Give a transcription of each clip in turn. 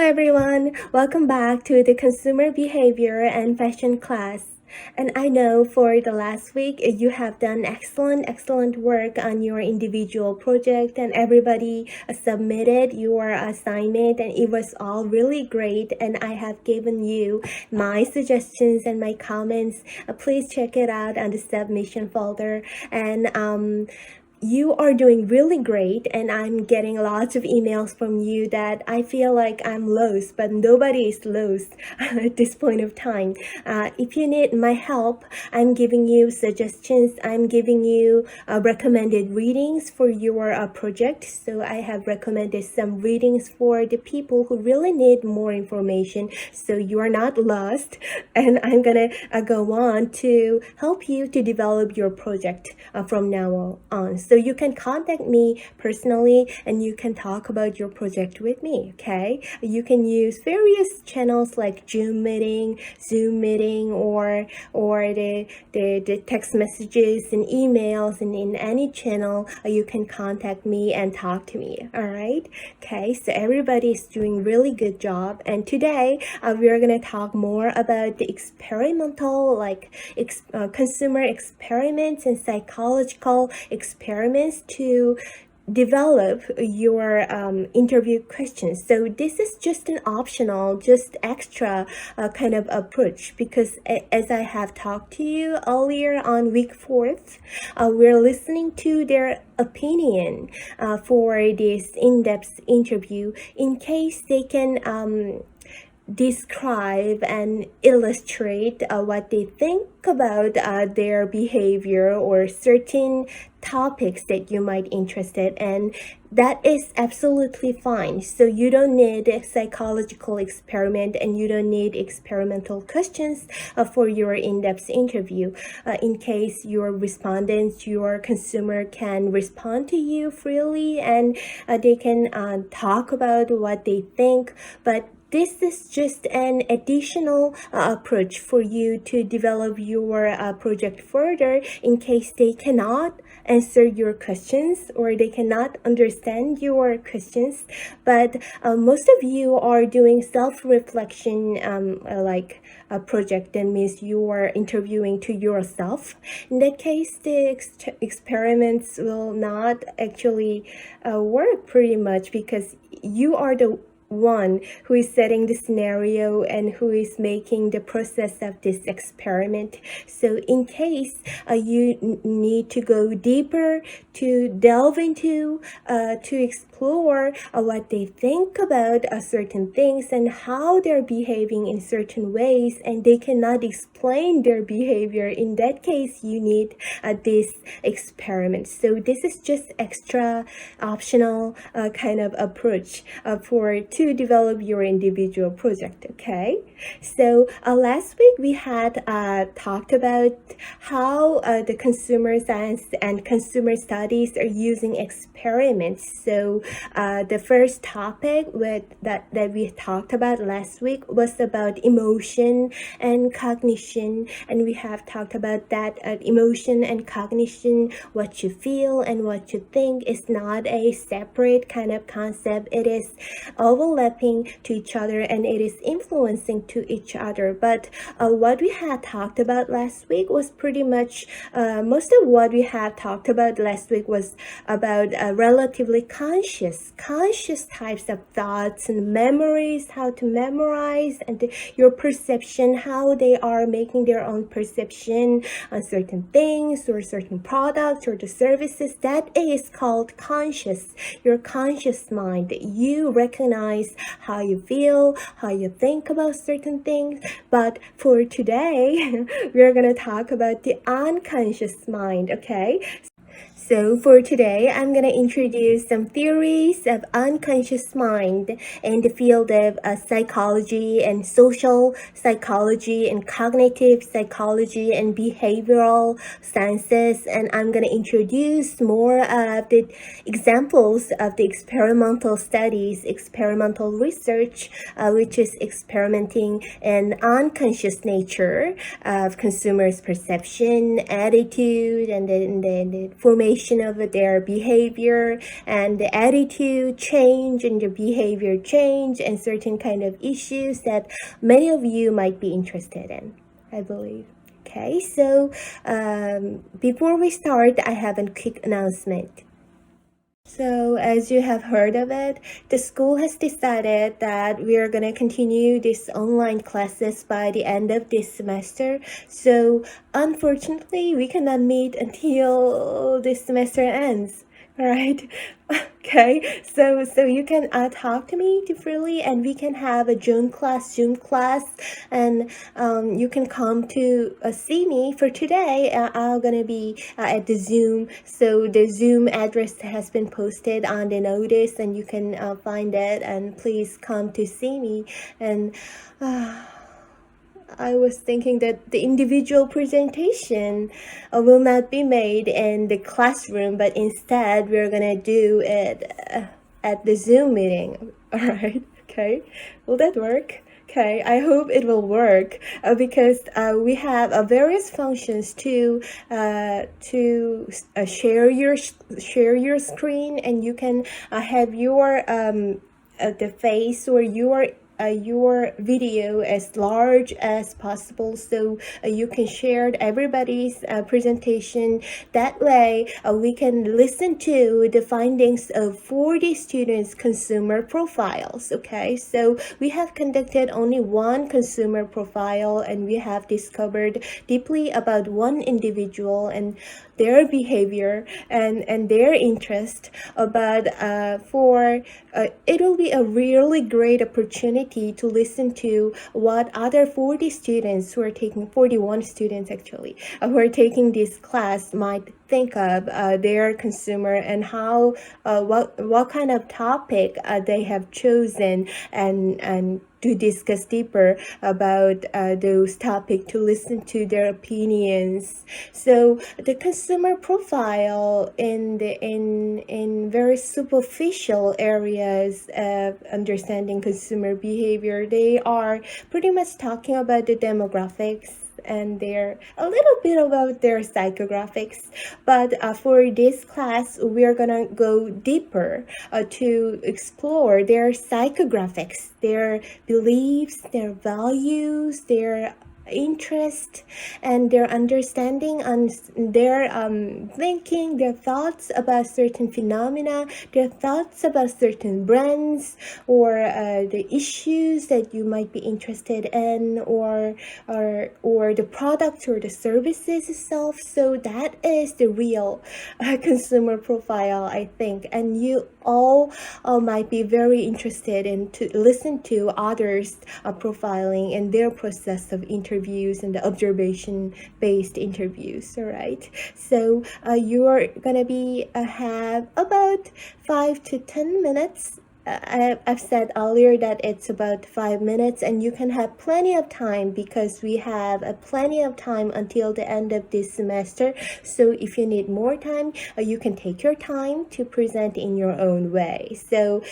everyone, welcome back to the Consumer Behavior and Fashion class. And I know for the last week you have done excellent work on your individual project, and everybody submitted your assignment, and it was all really great. And I have given you my suggestions and my comments. Please check it out on the submission folder. And you are doing really great, and I'm getting lots of emails from you that I feel like I'm lost, but nobody is lost at this point of time. If you need my help, I'm giving you suggestions. I'm giving you recommended readings for your project. So I have recommended some readings for the people who really need more information, so you are not lost. And I'm gonna go on to help you to develop your project from now on. So you can contact me personally and you can talk about your project with me, okay? You can use various channels like Zoom meeting, or the text messages and emails, and in any channel you can contact me and talk to me, all right? Okay, so everybody is doing really good job, and today we're gonna talk more about the experimental, consumer experiments and psychological experiments to develop your interview questions. So this is just an optional, just extra kind of approach, because as I have talked to you earlier on week 4th, we're listening to their opinion for this in-depth interview in case they can describe and illustrate what they think about their behavior or certain topics that you might interested in. That is absolutely fine. So you don't need a psychological experiment, and you don't need experimental questions for your in-depth interview. In case your respondents, your consumer can respond to you freely, and they can talk about what they think, but this is just an additional approach for you to develop your project further in case they cannot answer your questions or they cannot understand your questions. But most of you are doing self-reflection like a project. That means you are interviewing to yourself. In that case, the experiments will not actually work pretty much, because you are the one who is setting the scenario and who is making the process of this experiment. So in case you need to go deeper, to delve into, to explore what they think about certain things and how they're behaving in certain ways, and they cannot explain their behavior, in that case you need this experiment. So this is just extra optional kind of approach to develop your individual project, okay? So last week we had talked about how the consumer science and consumer studies are using experiments. So the first topic that we talked about last week was about emotion and cognition, and we have talked about that emotion and cognition, what you feel and what you think, is not a separate kind of concept. It is overlapping to each other, and it is influencing to each other. But what we had talked about last week was pretty much most of what we had talked about last week was about relatively conscious types of thoughts and memories, how to memorize, and your perception, how they are making their own perception on certain things or certain products or the services. That is called conscious, your conscious mind. You recognize how you feel, how you think about certain things. But for today, we're going to talk about the unconscious mind, okay? So for today, I'm going to introduce some theories of unconscious mind in the field of psychology and social psychology and cognitive psychology and behavioral sciences. And I'm going to introduce more of the examples of the experimental studies, experimental research, which is experimenting in unconscious nature of consumers' perception, attitude, and then the formation observation of their behavior and the attitude change and the behavior change and certain kind of issues that many of you might be interested in, I believe. Okay, so before we start, I have a quick announcement. So, as you have heard of it, the school has decided that we are going to continue these online classes by the end of this semester. So, unfortunately, we cannot meet until this semester ends. All right. Okay, so you can talk to me freely, and we can have a Zoom class, and you can come to see me. For today, I'm gonna be at the Zoom, so the Zoom address has been posted on the notice, and you can find it, and please come to see me. And I was thinking that the individual presentation will not be made in the classroom, but instead we're gonna do it at the Zoom meeting. All right, okay, will that work? Okay, I hope it will work because we have various functions to share your screen, and you can have your the face or your video as large as possible, so you can share everybody's presentation. That way we can listen to the findings of 40 students' consumer profiles. Okay, so we have conducted only one consumer profile, and we have discovered deeply about one individual and their behavior and their interest. But it will be a really great opportunity to listen to what other 40 students who are taking, 41 students actually, who are taking this class might think of their consumer, and how what kind of topic they have chosen, and to discuss deeper about those topics, to listen to their opinions. So the consumer profile in very superficial areas of understanding consumer behavior, they are pretty much talking about the demographics, and they're a little bit about their psychographics. But for this class, we're gonna go deeper to explore their psychographics, their beliefs, their values, their interest, and their understanding on their thinking, their thoughts about certain phenomena, their thoughts about certain brands, or the issues that you might be interested in, or the products or the services itself. So that is the real consumer profile, I think, and you all might be very interested in to listen to others profiling and their process of interviewing and the observation-based interviews. All right. So you're gonna be have about 5 to 10 minutes. I've said earlier that it's about 5 minutes, and you can have plenty of time because we have plenty of time until the end of this semester. So if you need more time, you can take your time to present in your own way. So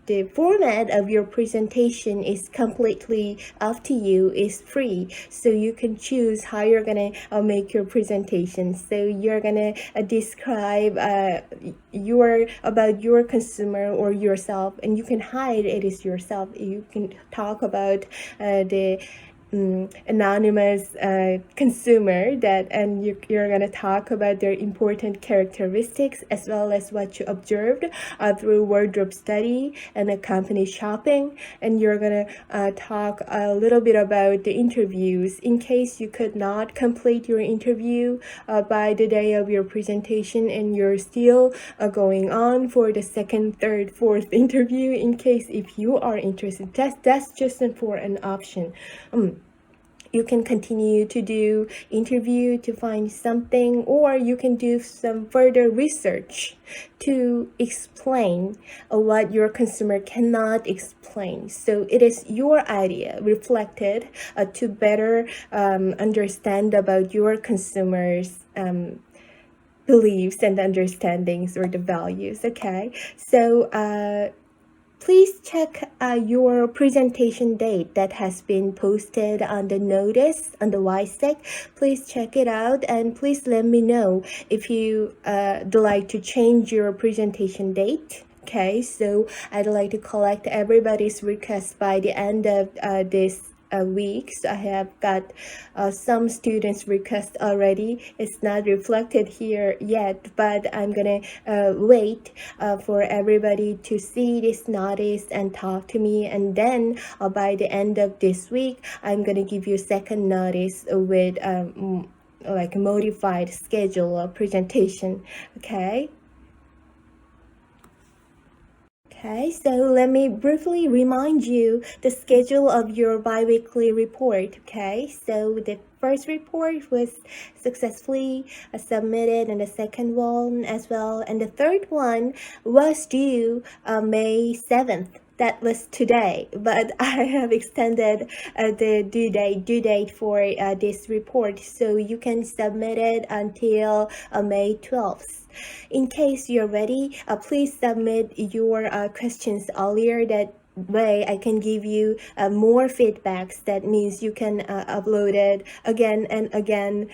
the format of your presentation is completely up to you, is free, so you can choose how you're gonna make your presentation. So you're gonna describe about your consumer or yourself, and you can hide it is yourself. You can talk about the anonymous consumer, that, and you're gonna talk about their important characteristics as well as what you observed through wardrobe study and company shopping. And you're gonna talk a little bit about the interviews in case you could not complete your interview by the day of your presentation, and you're still going on for the second, third, fourth interview. In case if you are interested, that's just for an option. You can continue to do interview to find something, or you can do some further research to explain what your consumer cannot explain. So it is your idea reflected to better understand about your consumers' beliefs and understandings or the values. Okay, so please check your presentation date that has been posted on the notice on the YSEC. Please check it out, and please let me know if you would like to change your presentation date. Okay, so I'd like to collect everybody's request by the end of this weeks. I have got some students request already. It's not reflected here yet, but I'm gonna wait for everybody to see this notice and talk to me, and then by the end of this week I'm gonna give you second notice with like a modified schedule of presentation. Okay. Okay, so let me briefly remind you the schedule of your biweekly report. Okay, so the first report was successfully submitted, and the second one as well, and the third one was due May 7th. That was today, but I have extended the due date for this report, so you can submit it until May 12th. In case you're ready, please submit your questions earlier. That way I can give you more feedbacks. That means you can upload it again and again.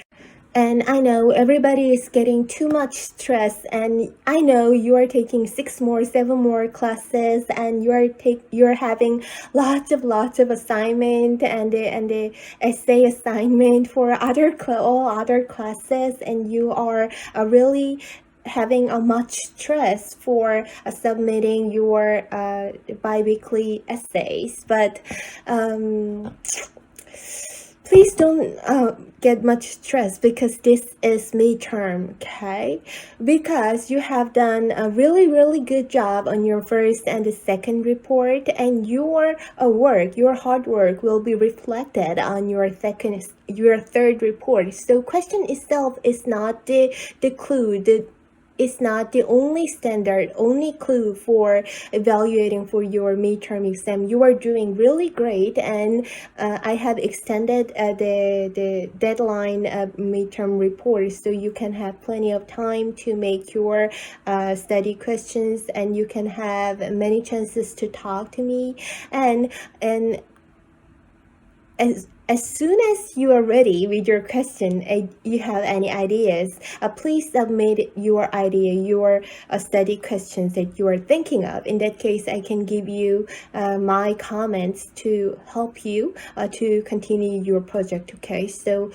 And I know everybody is getting too much stress, and I know you are taking 6 more, 7 more classes, and you're having lots of assignment and the essay assignment for all other classes, and you are really having a much stress for submitting your biweekly essays. But please don't get much stress, because this is midterm, okay? Because you have done a really good job on your first and the second report, and your your hard work will be reflected on your third report. So question itself is not the clue. It's not the only clue for evaluating for your midterm exam. You are doing really great, and I have extended the deadline of midterm report, so you can have plenty of time to make your study questions, and you can have many chances to talk to me, and as soon as you are ready with your question and you have any ideas, please submit your idea, your study questions that you are thinking of. In that case, I can give you my comments to help you to continue your project. Okay, so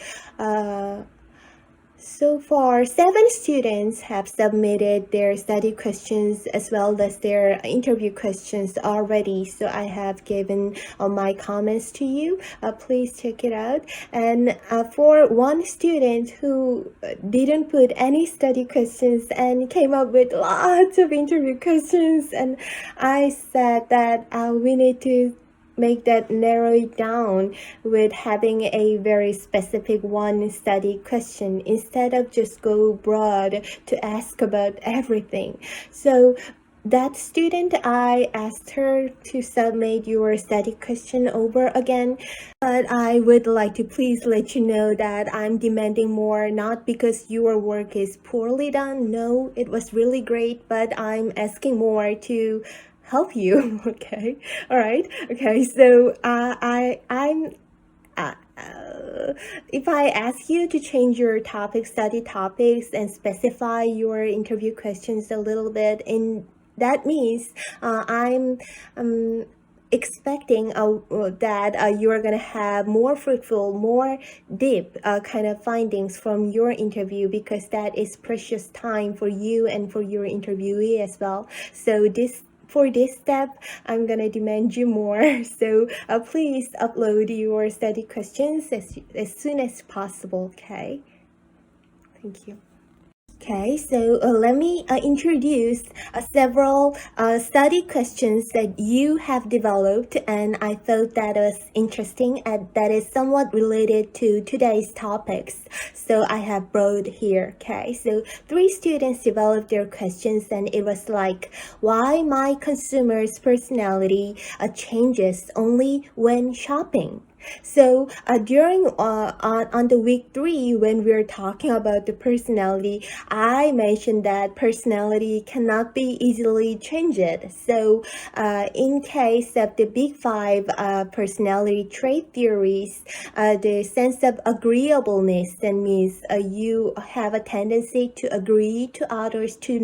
far, 7 students have submitted their study questions as well as their interview questions already. So I have given my comments to you. Please check it out. And for one student who didn't put any study questions and came up with lots of interview questions, and I said that we need to make that narrow it down with having a very specific one study question instead of just go broad to ask about everything. So that student, I asked her to submit your study question over again, but I would like to please let you know that I'm demanding more, not because your work is poorly done. No, it was really great, but I'm asking more to help you. Okay, all right. Okay, so if I ask you to change your study topics, and specify your interview questions a little bit, and that means I'm expecting that you are going to have more fruitful, more deep kind of findings from your interview, because that is precious time for you and for your interviewee as well. So for this step, I'm gonna demand you more. So please upload your study questions as soon as possible. Okay, thank you. Okay, so let me introduce several study questions that you have developed, and I thought that was interesting and that is somewhat related to today's topics. So I have brought here. Okay, so 3 students developed their questions, and it was like, why my consumer's personality changes only when shopping? So during on the week 3, when we're talking about the personality, I mentioned that personality cannot be easily changed. So in case of the big 5 personality trait theories, the sense of agreeableness, that means you have a tendency to agree to others, to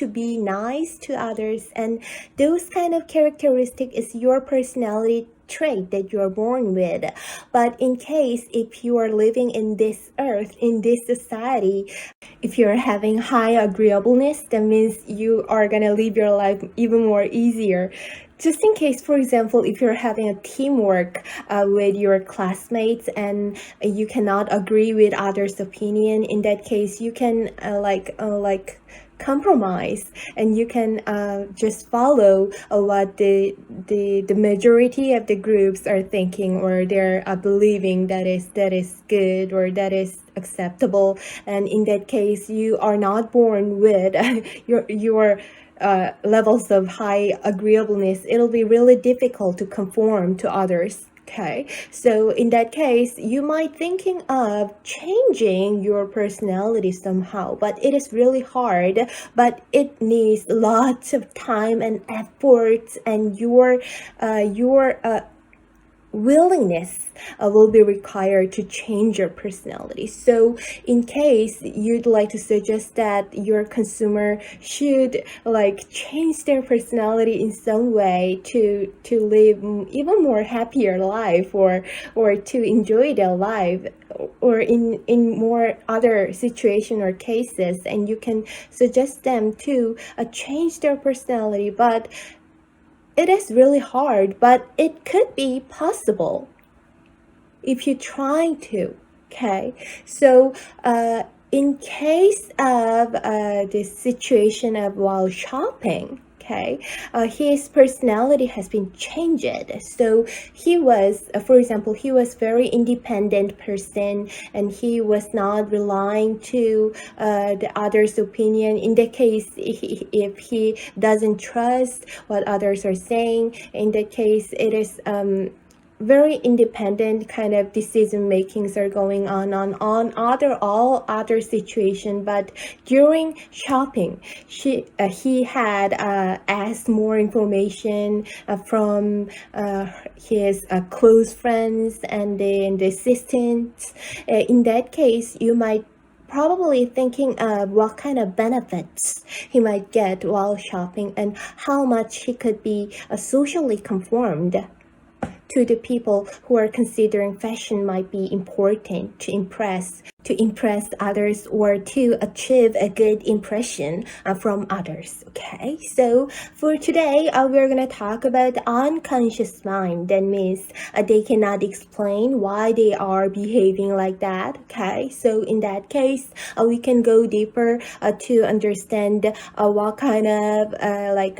be nice to others, and those kind of characteristic is your personality trait that you're born with. But in case if you are living in this earth, in this society, if you're having high agreeableness, that means you are gonna live your life even more easier. Just in case, for example, if you're having a teamwork with your classmates and you cannot agree with others' opinion, in that case you can compromise, and you can just follow what the majority of the groups are thinking, or they're believing that is good, or that is acceptable. And in that case, you are not born with your levels of high agreeableness. It'll be really difficult to conform to others. Okay, so in that case, you might thinking of changing your personality somehow, but it is really hard. But it needs lots of time and effort, and your willingness will be required to change your personality. So in case you'd like to suggest that your consumer should change their personality in some way to live even more happier life, or to enjoy their life, or in more other situation or cases, and you can suggest them to change their personality. But it is really hard, but it could be possible if you try to. Okay, so in case of the situation of while shopping, okay, his personality has been changed. So he was, for example, he was very independent person, and he was not relying to the others' opinion. In that case, if he doesn't trust what others are saying, in that case, it is very independent kind of decision makings are going on all other situation. But during shopping, he had asked more information from his close friends and then the assistants. In that case, you might probably thinking of what kind of benefits he might get while shopping, and how much he could be socially conformed to the people who are considering fashion might be important to impress others, or to achieve a good impression from others. Okay, so for today, we're gonna talk about the unconscious mind. That means they cannot explain why they are behaving like that. Okay, so in that case, we can go deeper to understand what kind of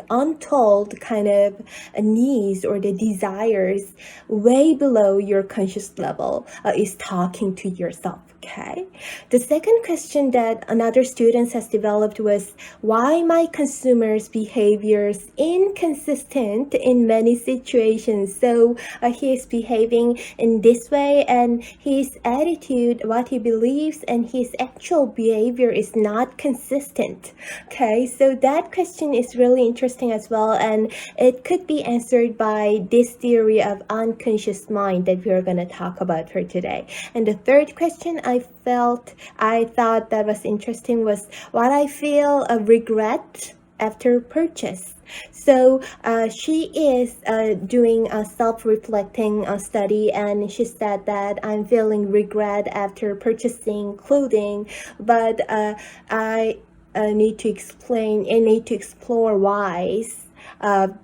untold kind of needs or the desires way below your conscious level is talking to yourself. Okay. The second question that another student has developed was, why my consumers' behaviors inconsistent in many situations? So he is behaving in this way, and his attitude, what he believes, and his actual behavior is not consistent. Okay, so that question is really interesting as well, and it could be answered by this theory of unconscious mind that we're going to talk about for today. And the third question I thought that was interesting was what I feel a regret after purchase. So she is doing a self-reflecting study, and she said that I'm feeling regret after purchasing clothing, but I need to explore why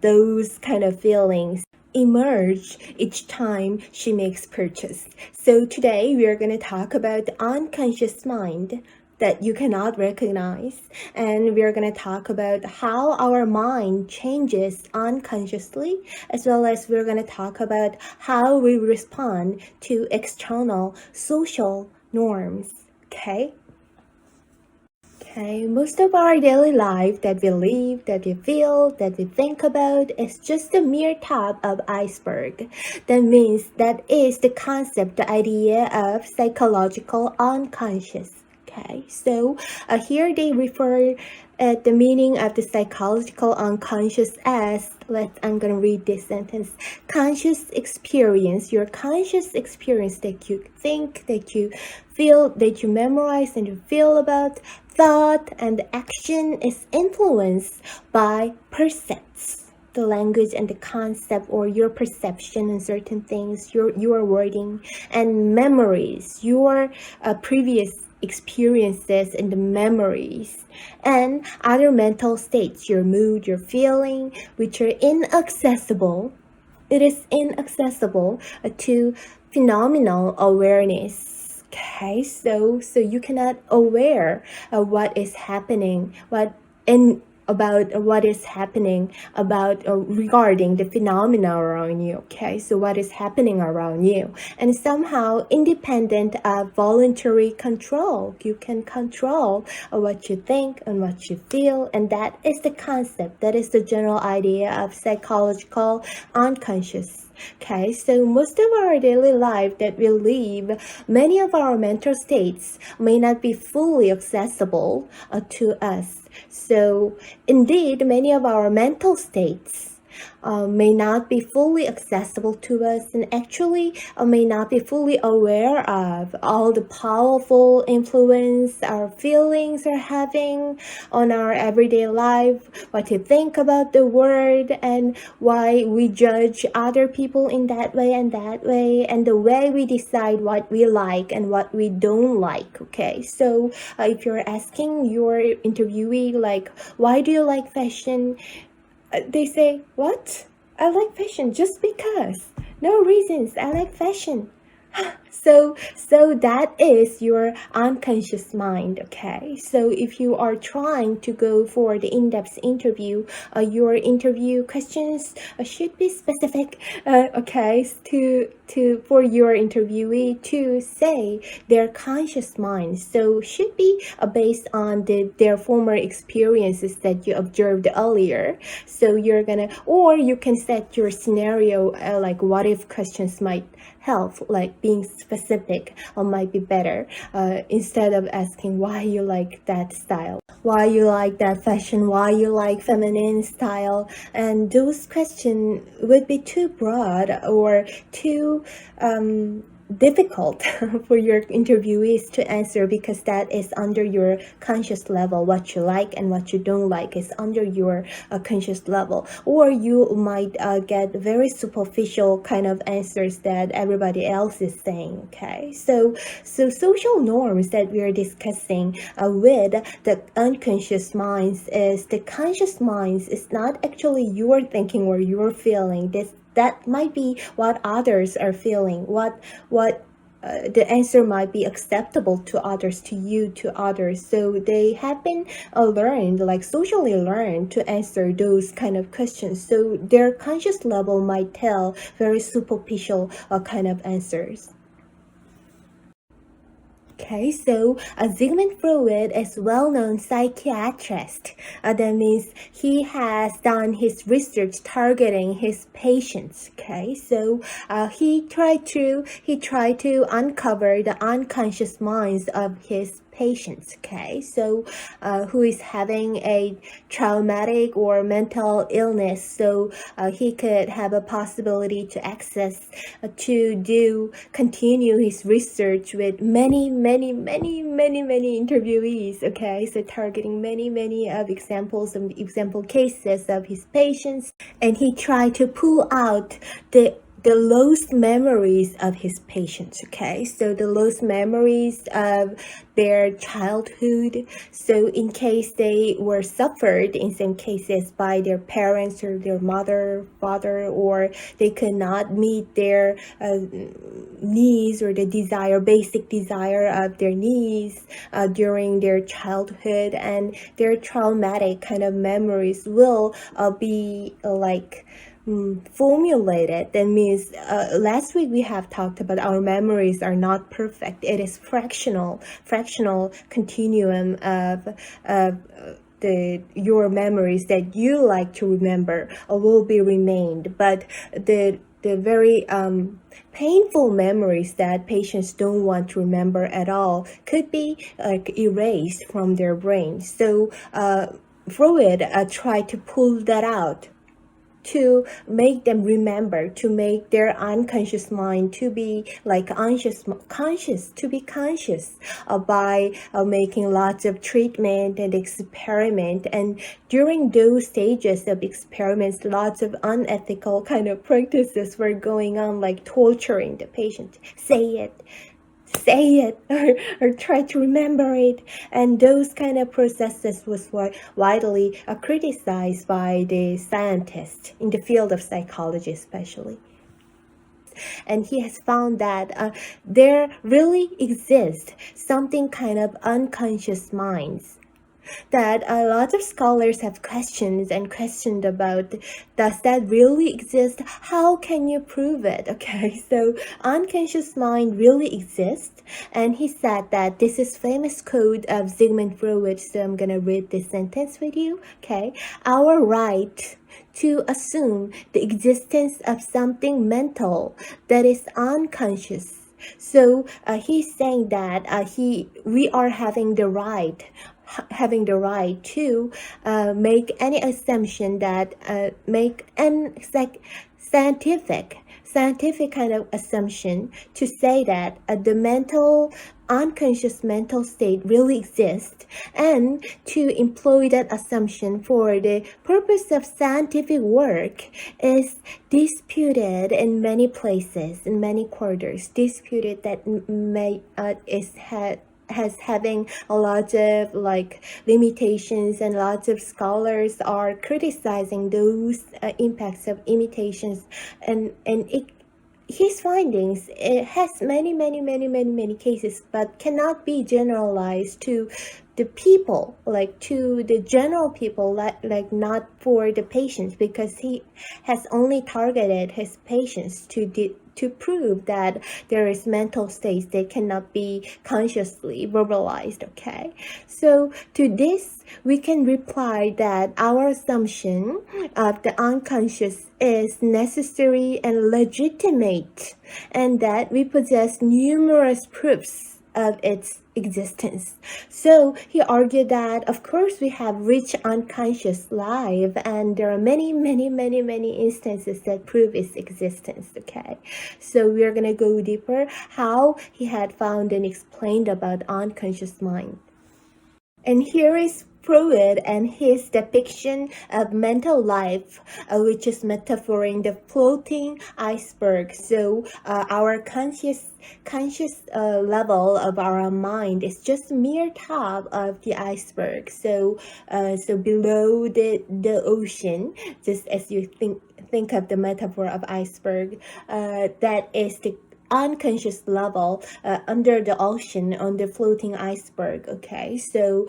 those kind of feelings emerge each time she makes purchase. So today we are going to talk about the unconscious mind that you cannot recognize, and we are going to talk about how our mind changes unconsciously, as well as we're going to talk about how we respond to external social norms. Okay, Okay, most of our daily life that we live, that we feel, that we think about is just the mere top of iceberg. That means that is the concept, the idea of psychological unconscious. Okay, so here they refer at the meaning of the psychological unconscious as, I'm gonna read this sentence, conscious experience, your conscious experience that you think, that you feel, that you memorize and you feel about. Thought and action is influenced by percepts, the language and the concept, or your perception on certain things, your wording, and memories, your previous experiences and the memories, and other mental states, your mood, your feeling, which are inaccessible. It is inaccessible to phenomenal awareness. Okay, so you cannot aware of what is happening, about what is happening about regarding the phenomena around you. Okay, so what is happening around you, and somehow independent of voluntary control, you can control what you think and what you feel, and that is the concept, that is the general idea of psychological unconscious. Okay, so most of our daily life that we live, many of our mental states may not be fully accessible to us. So indeed, many of our mental states may not be fully accessible to us, and actually may not be fully aware of all the powerful influence our feelings are having on our everyday life, what to think about the world, and why we judge other people in that way, and the way we decide what we like and what we don't like. Okay, so if you're asking your interviewee, like, why do you like fashion? They say, what? I like fashion just because. No reasons. I like fashion. So that is your unconscious mind. Okay, so if you are trying to go for the in-depth interview, your interview questions should be specific, okay, to for your interviewee to say their conscious mind. So should be based on their former experiences that you observed earlier. So you're gonna, or you can set your scenario, like what if questions might help, like being specific might be better, instead of asking why you like that style, why you like that fashion, why you like feminine style. And those questions would be too broad or too difficult for your interviewees to answer, because that is under your conscious level. What you like and what you don't like is under your conscious level, or you might get very superficial kind of answers that everybody else is saying. Okay, so social norms that we are discussing with the unconscious minds is the conscious minds is not actually your thinking or your feeling. That might be what others are feeling, what the answer might be acceptable to others, to you, to others. So they have been learned, like socially learned, to answer those kind of questions. So their conscious level might tell very superficial kind of answers. Okay, so Sigmund Freud is well-known psychiatrist. That means he has done his research targeting his patients. Okay, so he tried to uncover the unconscious minds of his patients. Okay, so who is having a traumatic or mental illness, so he could have a possibility to access to continue his research with many interviewees. Okay, so targeting many of example cases of his patients, and he tried to pull out the lost memories of his patients. Okay, so the lost memories of their childhood. So in case they were suffered in some cases by their parents or their mother, father, or they could not meet their needs or the basic desire of their needs during their childhood, and their traumatic kind of memories will be like formulated. That means last week we have talked about our memories are not perfect. It is fractional continuum of your memories that you like to remember will be remained, but the very painful memories that patients don't want to remember at all could be like erased from their brain. So Freud tried to pull that out to make them remember, to make their unconscious mind to be like conscious by making lots of treatment and experiment. And during those stages of experiments, lots of unethical kind of practices were going on, like torturing the patient. Say it or try to remember it, and those kind of processes was widely criticized by the scientists in the field of psychology especially. And he has found that there really exists something kind of unconscious minds that a lot of scholars have questioned about. Does that really exist? How can you prove it? Okay, so unconscious mind really exists, and he said that this is famous quote of Sigmund Freud. So I'm gonna read this sentence with you. Okay, our right to assume the existence of something mental that is unconscious. So he's saying that we are having the right to make any assumption that make an scientific kind of assumption to say that the unconscious mental state really exists, and to employ that assumption for the purpose of scientific work is disputed in many places, in many quarters. Disputed that has having a lot of like limitations, and lots of scholars are criticizing those impacts of imitations, and his findings, it has many cases, but cannot be generalized to the people, like to the general people, like not for the patients, because he has only targeted his patients to prove that there is mental states that cannot be consciously verbalized. Okay, so to this we can reply that our assumption of the unconscious is necessary and legitimate, and that we possess numerous proofs of its existence. So he argued that of course we have rich unconscious life, and there are many instances that prove its existence. Okay, so we are gonna go deeper how he had found and explained about unconscious mind. And here is Freud and his depiction of mental life, which is metaphoring the floating iceberg. So our conscious level of our mind is just mere top of the iceberg. So below the ocean, just as you think of the metaphor of iceberg, that is the unconscious level under the ocean, on the floating iceberg. Okay, so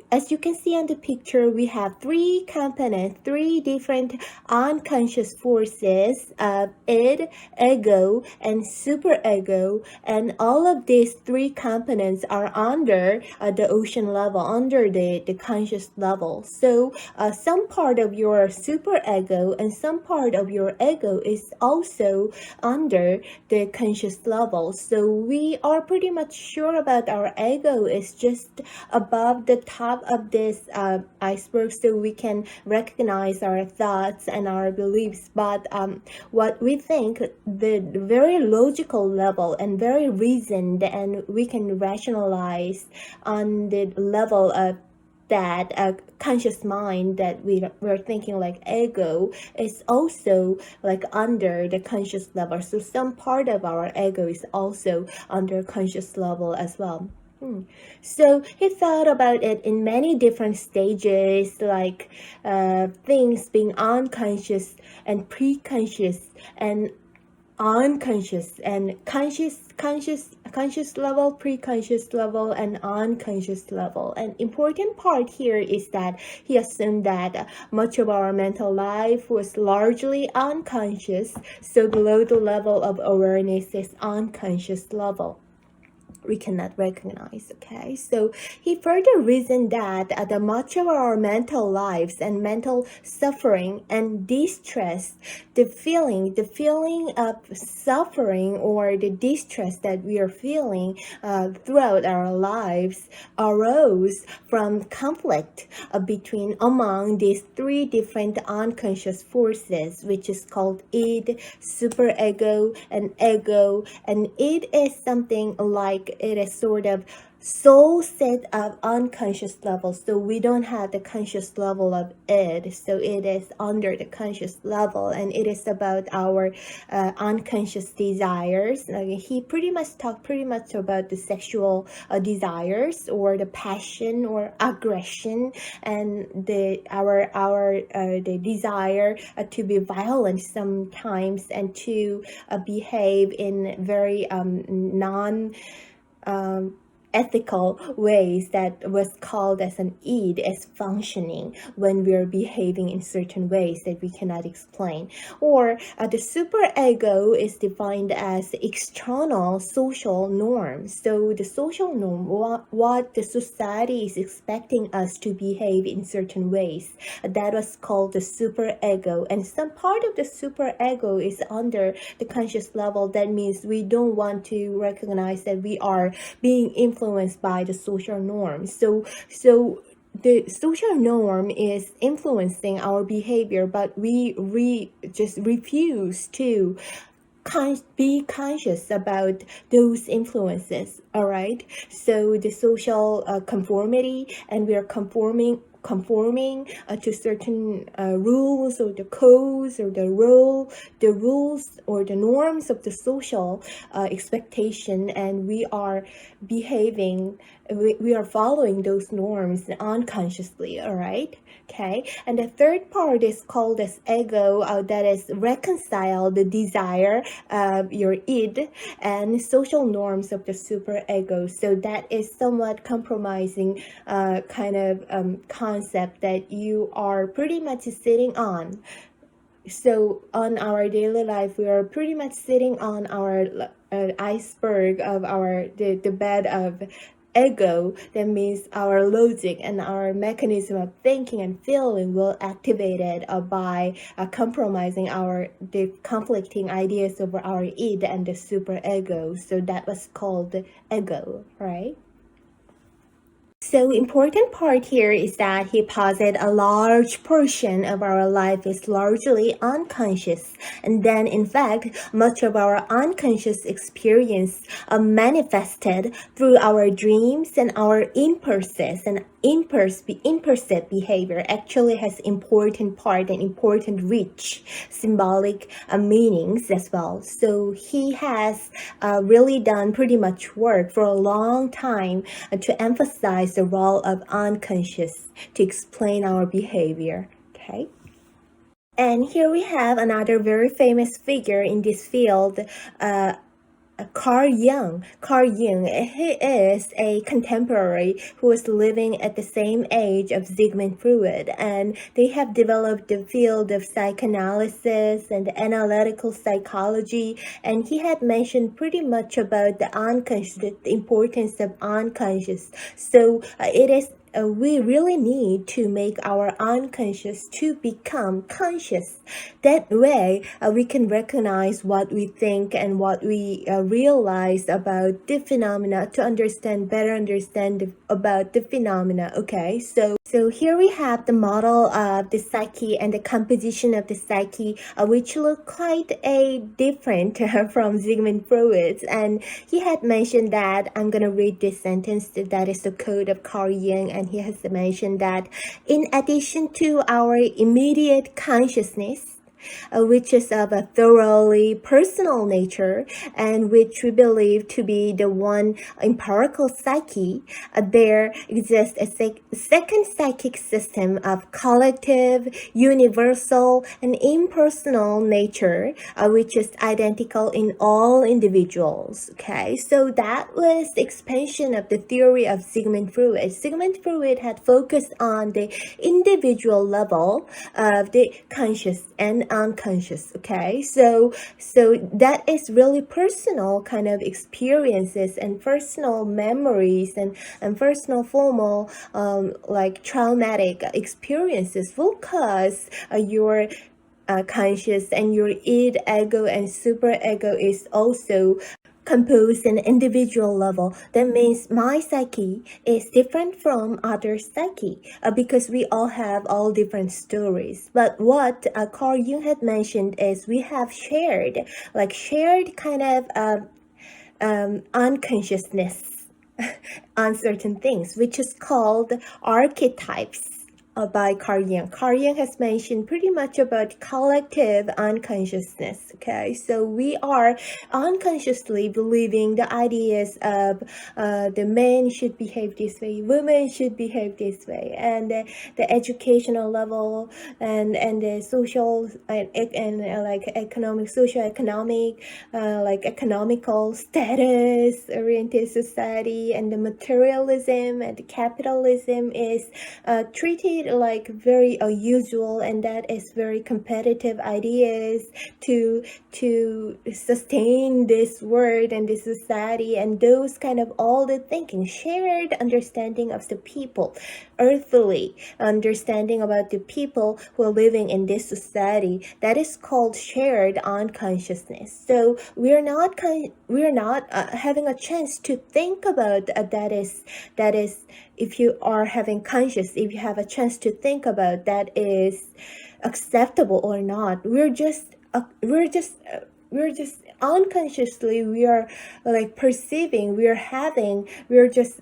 as you can see on the picture, we have three components, three different unconscious forces of id, ego, and superego, and all of these three components are under the ocean level, under the conscious level. So some part of your superego and some part of your ego is also under the conscious level. So we are pretty much sure about our ego is just above the top of this iceberg, so we can recognize our thoughts and our beliefs. But what we think, the very logical level and very reasoned, and we can rationalize on the level of that conscious mind that we're thinking like ego, is also like under the conscious level. So some part of our ego is also under conscious level as well. So he thought about it in many different stages, like things being unconscious and preconscious, and unconscious and conscious level, pre-conscious level, and unconscious level. And important part here is that he assumed that much of our mental life was largely unconscious, so below the level of awareness is unconscious level we cannot recognize. Okay, so he further reasoned that the much of our mental lives and mental suffering and distress, the feeling of suffering or the distress that we are feeling throughout our lives arose from conflict among these three different unconscious forces, which is called id, superego, and ego. And it is something like it is sort of soul set of unconscious level, so we don't have the conscious level of it, so it is under the conscious level, and it is about our unconscious desires. He pretty much talked about the sexual desires or the passion or aggression, and the desire to be violent sometimes and to behave in very non ethical ways that was called as an id as functioning when we are behaving in certain ways that we cannot explain. Or the superego is defined as external social norms. So the social norm, what the society is expecting us to behave in certain ways, that was called the superego. And some part of the superego is under the conscious level. That means we don't want to recognize that we are being influenced by the social norm. So the social norm is influencing our behavior, but we just refuse to be conscious about those influences. All right, so the social conformity, and we are conforming to certain rules or the codes or the rules or the norms of the social expectation, and we are behaving, we are following those norms unconsciously. All right, okay. And the third part is called as ego, that is reconcile the desire of your id and social norms of the superego. So that is somewhat compromising kind of concept that you are pretty much sitting on. So on our daily life, we are pretty much sitting on our iceberg of the bed of ego. That means our logic and our mechanism of thinking and feeling will activated by compromising the conflicting ideas of our id and the superego. So that was called ego, right? So important part here is that he posited a large portion of our life is largely unconscious, and then in fact much of our unconscious experience manifested through our dreams, and our impulses and impulsive behavior actually has important part and important rich symbolic meanings as well. So he has really done pretty much work for a long time to emphasize the role of unconscious to explain our behavior. Okay. And here we have another very famous figure in this field, Carl Jung. Carl Jung, he is a contemporary who was living at the same age of Sigmund Freud, and they have developed the field of psychoanalysis and analytical psychology, and he had mentioned pretty much about the unconscious, the importance of unconscious. So it is we really need to make our unconscious to become conscious. That way, we can recognize what we think and what we realize about the phenomena to better understand about the phenomena. Okay, so here we have the model of the psyche and the composition of the psyche, which look quite different from Sigmund Freud's. And he had mentioned that, I'm going to read this sentence, that is the quote of Carl Jung, and he has mentioned that in addition to our immediate consciousness, which is of a thoroughly personal nature and which we believe to be the one empirical psyche. There exists a second psychic system of collective, universal, and impersonal nature, which is identical in all individuals. Okay, so that was the expansion of the theory of Sigmund Freud. Sigmund Freud had focused on the individual level of the conscious and unconscious. Okay, so that is really personal kind of experiences and personal memories and personal formal like traumatic experiences will cause your conscious and your id, ego, and super ego is also composed an individual level. That means my psyche is different from other psyche because we all have all different stories. But what Carl Jung had mentioned is we have shared kind of unconsciousness on certain things, which is called archetypes by Carl Jung. Carl Jung has mentioned pretty much about collective unconsciousness. Okay, so we are unconsciously believing the ideas of the men should behave this way, women should behave this way, and the educational level and the social and like economic, socio-economic, like economical status oriented society, and the materialism and the capitalism is treated like very usual, and that is very competitive ideas to sustain this world and this society, and those kind of all the thinking, shared understanding of the people, earthly understanding about the people who are living in this society, that is called shared unconsciousness. So we're not having a chance to think about that is if you are having conscious, if you have a chance to think about that is acceptable or not. We're just unconsciously, we are like perceiving, we're just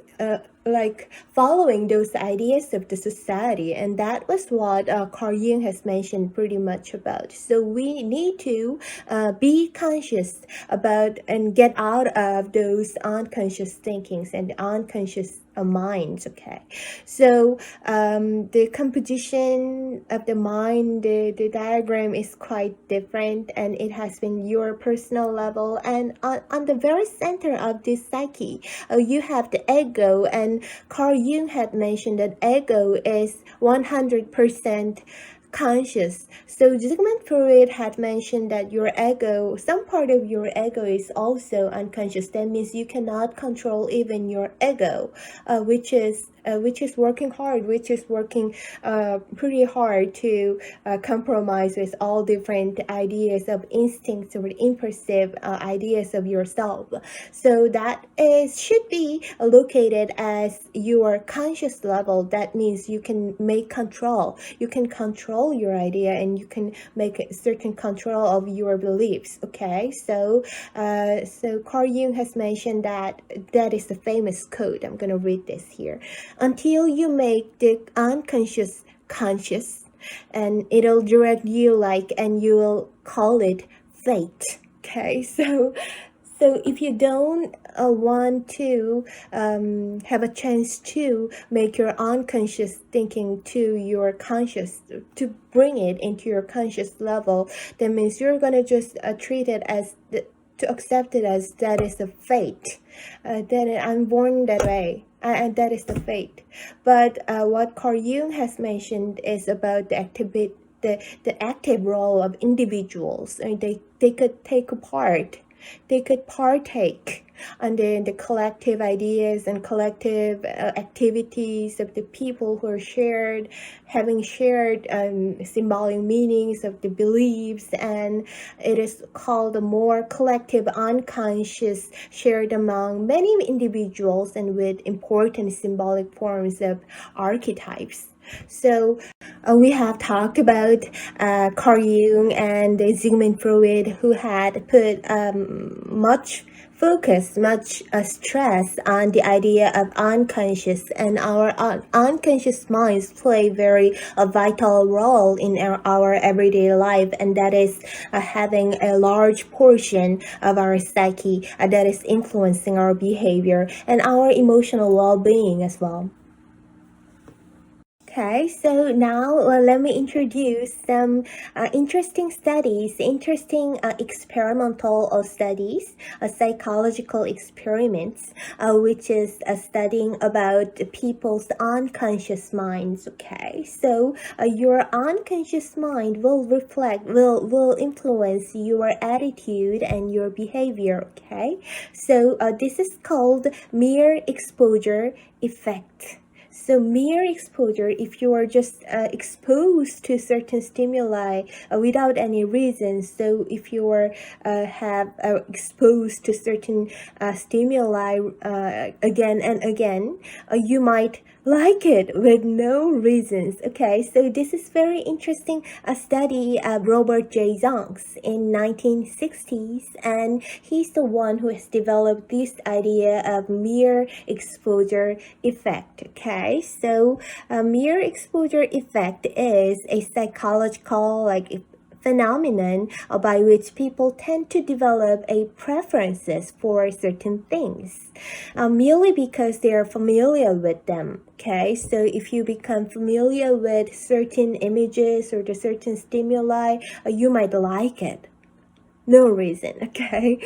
like following those ideas of the society, and that was what Carl Jung has mentioned pretty much about. So we need to be conscious about and get out of those unconscious thinkings and unconscious minds. Okay, so the composition of the mind, the diagram is quite different, and it has been your personal level, and on the very center of this psyche you have the ego, and Carl Jung had mentioned that ego is 100% conscious. So Sigmund Freud had mentioned that your ego, some part of your ego is also unconscious. That means you cannot control even your ego, which is working hard, which is working pretty hard to compromise with all different ideas of instincts or impulsive ideas of yourself. So that should be located as your conscious level. That means you can make control. You can control your idea, and you can make a certain control of your beliefs. Okay, so Carl Jung has mentioned that is the famous quote. I'm gonna read this here. Until you make the unconscious conscious, and it'll direct you and you will call it fate. Okay, so if you don't want to have a chance to make your unconscious thinking to your conscious, to bring it into your conscious level, that means you're gonna just treat it as to accept it as that is the fate. That I'm born that way. And that is the fate. But what Carl Jung has mentioned is about the active role of individuals, and they could take a part. They could partake under the collective ideas and collective activities of the people who are having shared symbolic meanings of the beliefs, and it is called a more collective unconscious shared among many individuals and with important symbolic forms of archetypes. So we have talked about Carl Jung and Sigmund Freud, who had put much focus, much stress on the idea of unconscious, and our unconscious minds play very a vital role in our everyday life, and that is having a large portion of our psyche that is influencing our behavior and our emotional well-being as well. Okay, so now let me introduce some interesting studies, interesting experimental studies, psychological experiments, which is studying about people's unconscious minds. Okay, so your unconscious mind will influence your attitude and your behavior. Okay, so this is called mere exposure effect. So mere exposure, if you are just exposed to certain stimuli without any reason, so if you are have exposed to certain stimuli again and again, you might like it with no reasons. Okay, so this is very interesting. A study of Robert J. Zonks in 1960s, and he's the one who has developed this idea of mere exposure effect. Okay, so mere exposure effect is a psychological phenomenon by which people tend to develop a preferences for certain things merely because they are familiar with them. Okay, so if you become familiar with certain images or the certain stimuli, you might like it. No reason. Okay,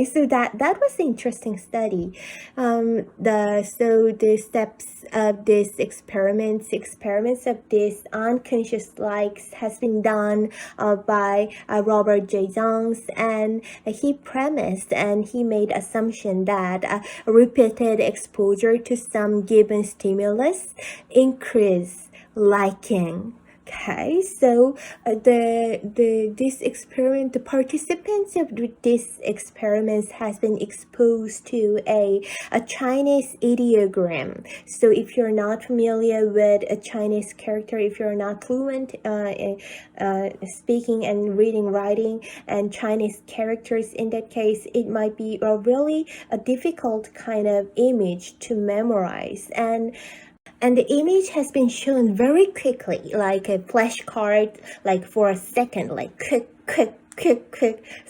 so that was an interesting study. The steps of this experiments of this unconscious likes has been done by Robert J. Jones, and he premised and he made assumption that repeated exposure to some given stimulus increase liking. Okay, so the participants of this experiments has been exposed to a Chinese ideogram. So if you're not familiar with a Chinese character, if you're not fluent speaking and reading, writing, and Chinese characters, in that case, it might be a really a difficult kind of image to memorize. And the image has been shown very quickly, like a flashcard, like for a second, like quick.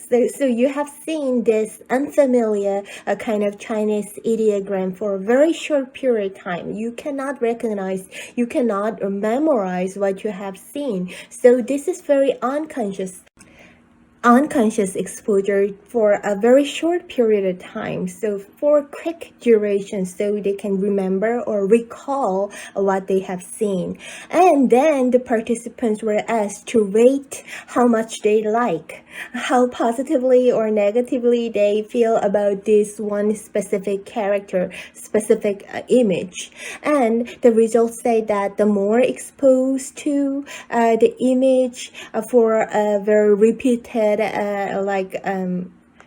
So you have seen this unfamiliar kind of Chinese ideogram for a very short period of time. You cannot recognize, you cannot memorize what you have seen. So this is very unconscious exposure for a very short period of time, so for quick duration, so they can remember or recall what they have seen. And then the participants were asked to rate how much they like, how positively or negatively they feel about this one specific character, specific image. And the results say that the more exposed to the image for a very repeated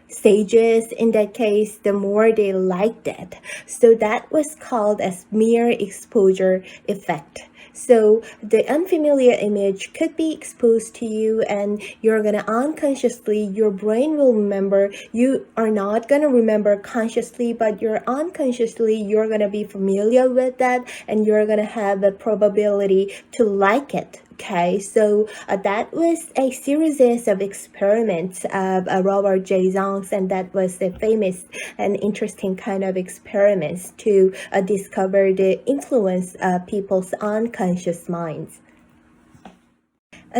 stages, in that case, the more they liked it. So that was called as mere exposure effect. So the unfamiliar image could be exposed to you, and you're gonna unconsciously, your brain will remember. You are not gonna remember consciously, but you're unconsciously, you're gonna be familiar with that, and you're gonna have the probability to like it. Okay, so that was a series of experiments of Robert J. Zonks, and that was a famous and interesting kind of experiments to discover the influence of people's unconscious minds.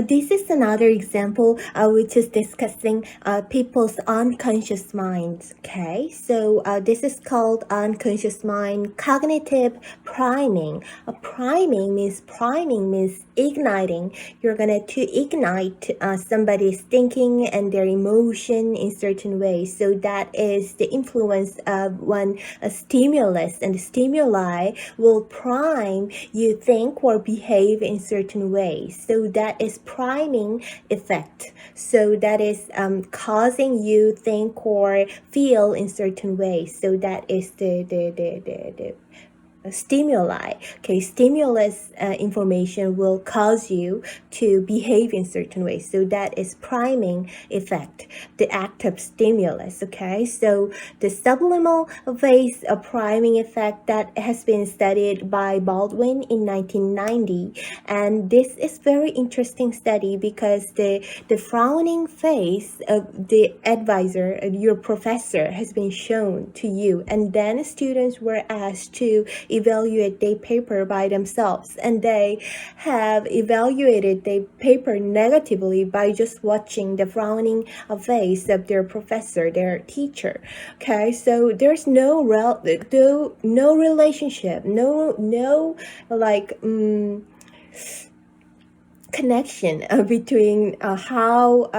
This is another example which is discussing people's unconscious minds. Okay, so this is called unconscious mind cognitive priming. Priming means igniting. You're gonna to ignite somebody's thinking and their emotion in certain ways. So that is the influence of one stimulus, and the stimuli will prime you think or behave in certain ways. So that is priming effect. So that is causing you think or feel in certain ways. So that is the stimuli. Okay, stimulus information will cause you to behave in certain ways. So that is priming effect, the active stimulus. Okay, so the subliminal phase of priming effect that has been studied by Baldwin in 1990, and this is very interesting study because the frowning face of the advisor, your professor, has been shown to you, and then students were asked to evaluate their paper by themselves, and they have evaluated their paper negatively by just watching the frowning face of their professor, their teacher. Okay, so there's no relationship, no like connection between how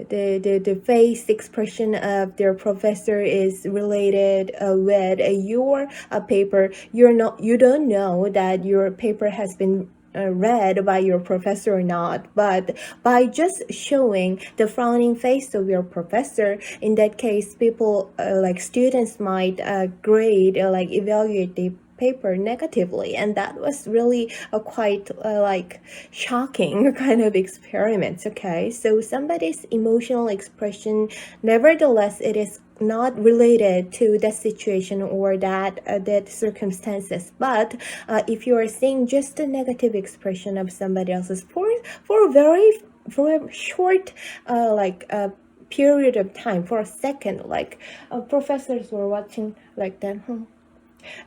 the face expression of their professor is related with your paper. You don't know that your paper has been read by your professor or not, but by just showing the frowning face of your professor, in that case people like students might grade like evaluate the paper negatively, and that was really a quite like shocking kind of experiment. Okay, so somebody's emotional expression, nevertheless, it is not related to that situation or that circumstances, but if you are seeing just a negative expression of somebody else's for a short period of time, for a second, like professors were watching like that,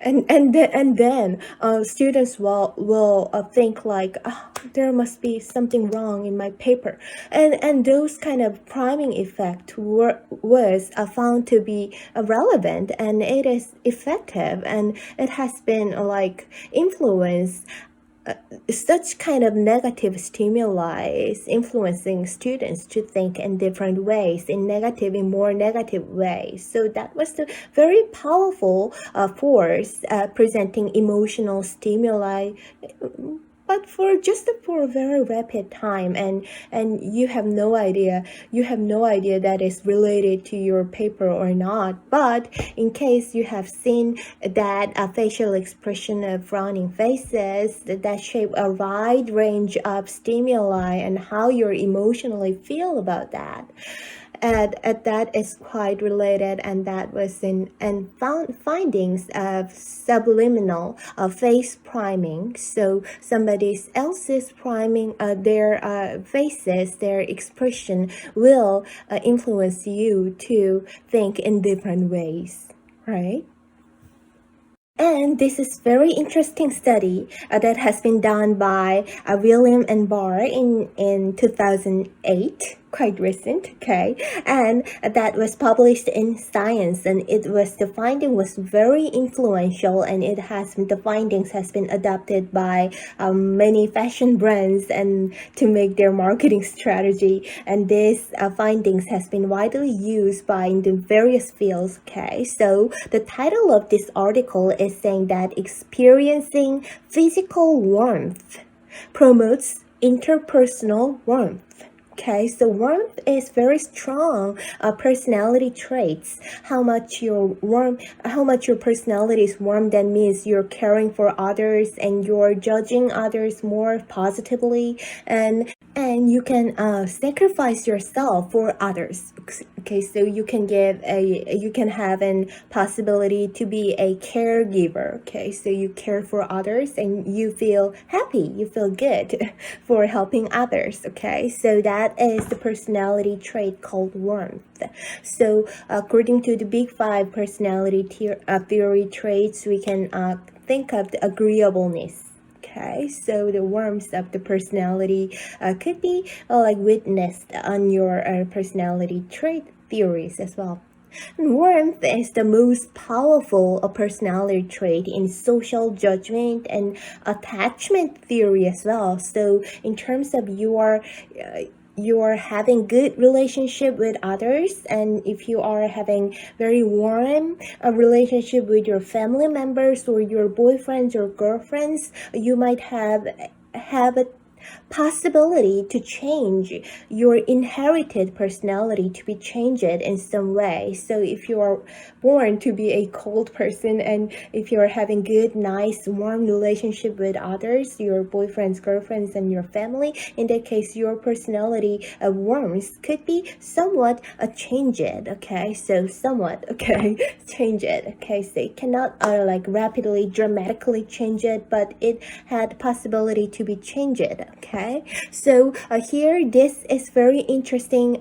and then students will think like, oh, there must be something wrong in my paper, and those kind of priming effect was found to be relevant, and it is effective, and it has been like influenced. Such kind of negative stimuli is influencing students to think in different ways, in more negative ways. So that was the very powerful force presenting emotional stimuli, but for a very rapid time, and you have no idea that is related to your paper or not. But in case you have seen that facial expression of frowning faces that shape a wide range of stimuli and how you emotionally feel about that, and that is quite related, and that was found findings of subliminal face priming. So somebody else's priming their faces, their expression will influence you to think in different ways, right? And this is very interesting study that has been done by William and Barr in 2008, quite recent, okay, and that was published in Science, and the finding was very influential, and the findings has been adopted by many fashion brands and to make their marketing strategy, and this findings has been widely used by in the various fields. Okay, so the title of this article is saying that experiencing physical warmth promotes interpersonal warmth. Okay, so warmth is very strong personality traits. How much your personality is warm, that means you're caring for others and you're judging others more positively, and you can sacrifice yourself for others. Okay, so you can have an possibility to be a caregiver. Okay, so you care for others and you feel happy, you feel good for helping others. Okay, so that is the personality trait called warmth. So according to the Big Five personality theory traits, we can think of the agreeableness. Okay, so the warmth of the personality could be like witnessed on your personality trait theories as well. And warmth is the most powerful personality trait in social judgment and attachment theory as well. So in terms of you are having good relationship with others, and if you are having very warm relationship with your family members or your boyfriends or girlfriends, you might have possibility to change your inherited personality to be changed in some way. So if you are born to be a cold person, and if you're having good, nice, warm relationship with others, your boyfriends, girlfriends, and your family, in that case, your personality warmth could be somewhat changed. Okay, so somewhat, okay, change it. Okay, so it cannot like rapidly, dramatically change it, but it had possibility to be changed. Okay, so here this is very interesting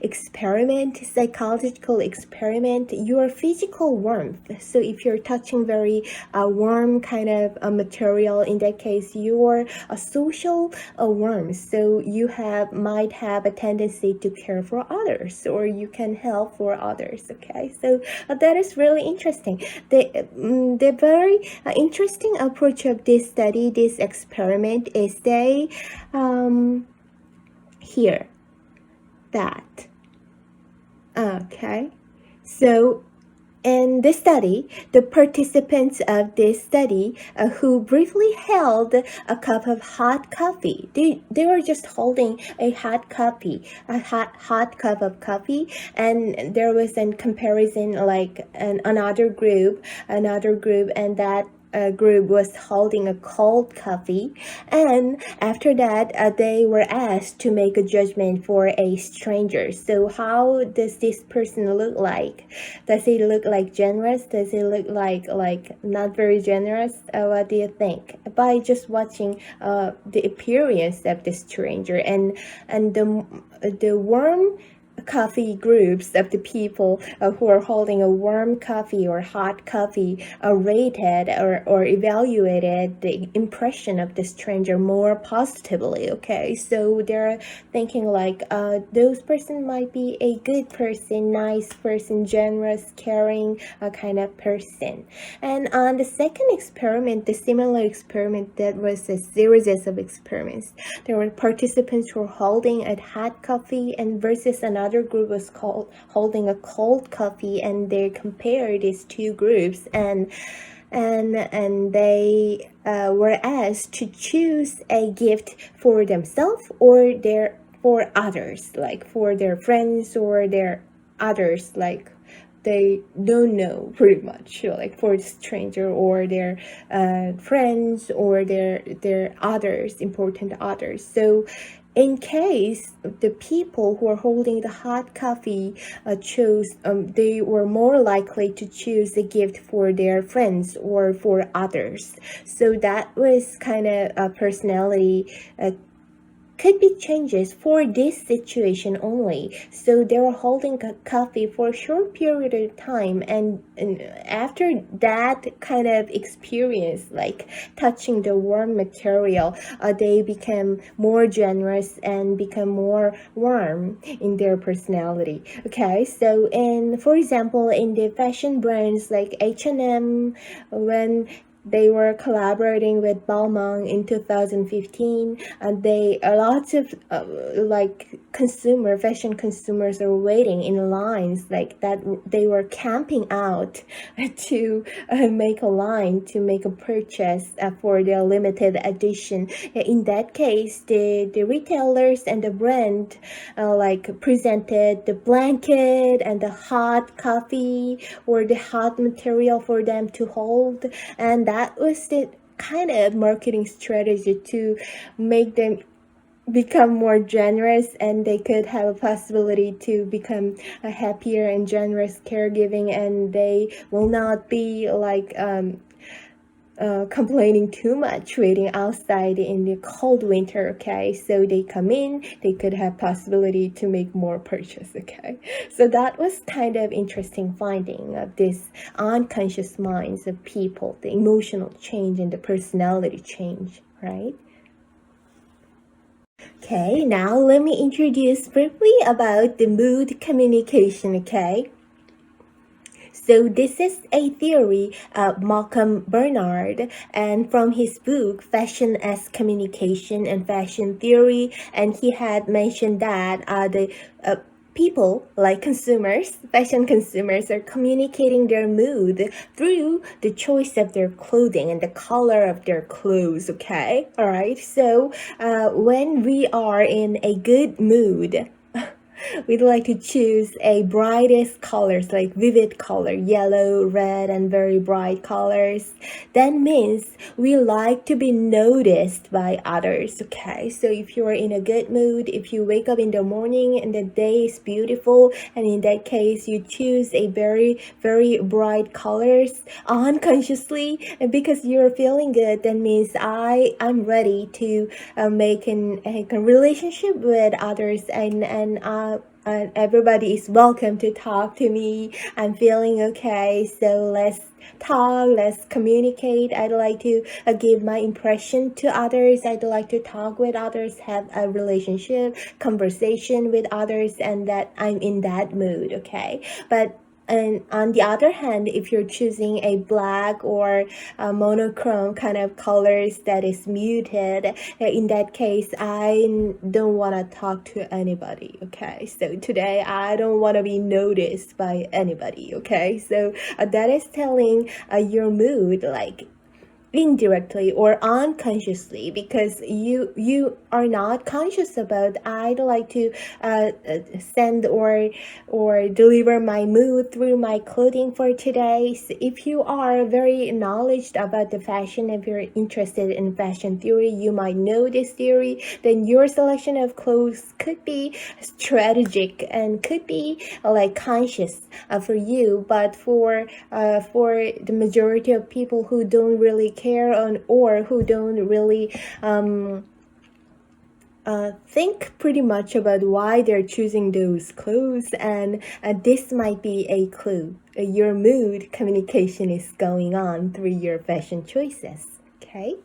experiment, psychological experiment. Your physical warmth, so if you're touching very warm kind of material, in that case your social warmth, so you might have a tendency to care for others, or you can help for others. Okay, so that is really interesting. The very interesting approach of this study, this experiment, is they here that okay, so in this study, the participants of this study who briefly held a cup of hot coffee, they were just holding a hot cup of coffee, and there was a comparison like another group, and that group was holding a cold coffee, and after that they were asked to make a judgment for a stranger. So how does this person look like? Does he look like generous? Does he look like not very generous? What do you think? By just watching the appearance of the stranger, and the warm coffee groups of the people who are holding a warm coffee or hot coffee rated or evaluated the impression of the stranger more positively. Okay, so they're thinking like those person might be a good person, nice person, generous, caring kind of person. And on the second experiment, the similar experiment, that was a series of experiments. There were participants who were holding a hot coffee, and versus another group was holding a cold coffee, and they compared these two groups, and they were asked to choose a gift for themselves or for others, like for their friends or their others, like they don't know, pretty much, like for the stranger or their friends or their others, important others. So in case the people who are holding the hot coffee chose, they were more likely to choose a gift for their friends or for others. So that was kind of a personality could be changes for this situation only. So they were holding a coffee for a short period of time, and after that kind of experience, like touching the warm material, they became more generous and become more warm in their personality. Okay, so for example, in the fashion brands like H&M, when they were collaborating with Balmain in 2015, and a lot of fashion consumers are waiting in lines like that. They were camping out to make a line to make a purchase for their limited edition. In that case, the retailers and the brand presented the blanket and the hot coffee or the hot material for them to hold, and that was the kind of marketing strategy to make them become more generous, and they could have a possibility to become a happier and generous caregiving, and they will not be complaining too much waiting outside in the cold winter. Okay, so they come in, they could have possibility to make more purchase. Okay, so that was kind of interesting finding of this unconscious minds of people, the emotional change and the personality change, right? Okay, now let me introduce briefly about the mood communication. Okay, so this is a theory of Malcolm Bernard, and from his book Fashion as Communication and Fashion Theory, and he had mentioned that People, like consumers, fashion consumers, are communicating their mood through the choice of their clothing and the color of their clothes, okay? All right, so when we are in a good mood, we'd like to choose a brightest colors, like vivid color, yellow, red, and very bright colors. That means we like to be noticed by others, okay? So if you're in a good mood, if you wake up in the morning and the day is beautiful, and in that case, you choose a very, very bright colors unconsciously, and because you're feeling good, that means I'm ready to make a relationship with others, and everybody is welcome to talk to me. I'm feeling okay, so let's talk, let's communicate. I'd like to give my impression to others. I'd like to talk with others, have a relationship, conversation with others, and that I'm in that mood, okay? But and on the other hand, if you're choosing a black or a monochrome kind of colors that is muted, in that case, I don't want to talk to anybody, okay? So today, I don't want to be noticed by anybody, okay? So that is telling your mood, like, indirectly or unconsciously, because you are not conscious about I'd like to send or deliver my mood through my clothing for today. So if you are very knowledgeable about the fashion, if you're interested in fashion theory, you might know this theory, then your selection of clothes could be strategic and could be like conscious for you. But for the majority of people who don't really care on, or who don't really think pretty much about why they're choosing those clothes, and this might be a clue. Your mood communication is going on through your fashion choices, okay?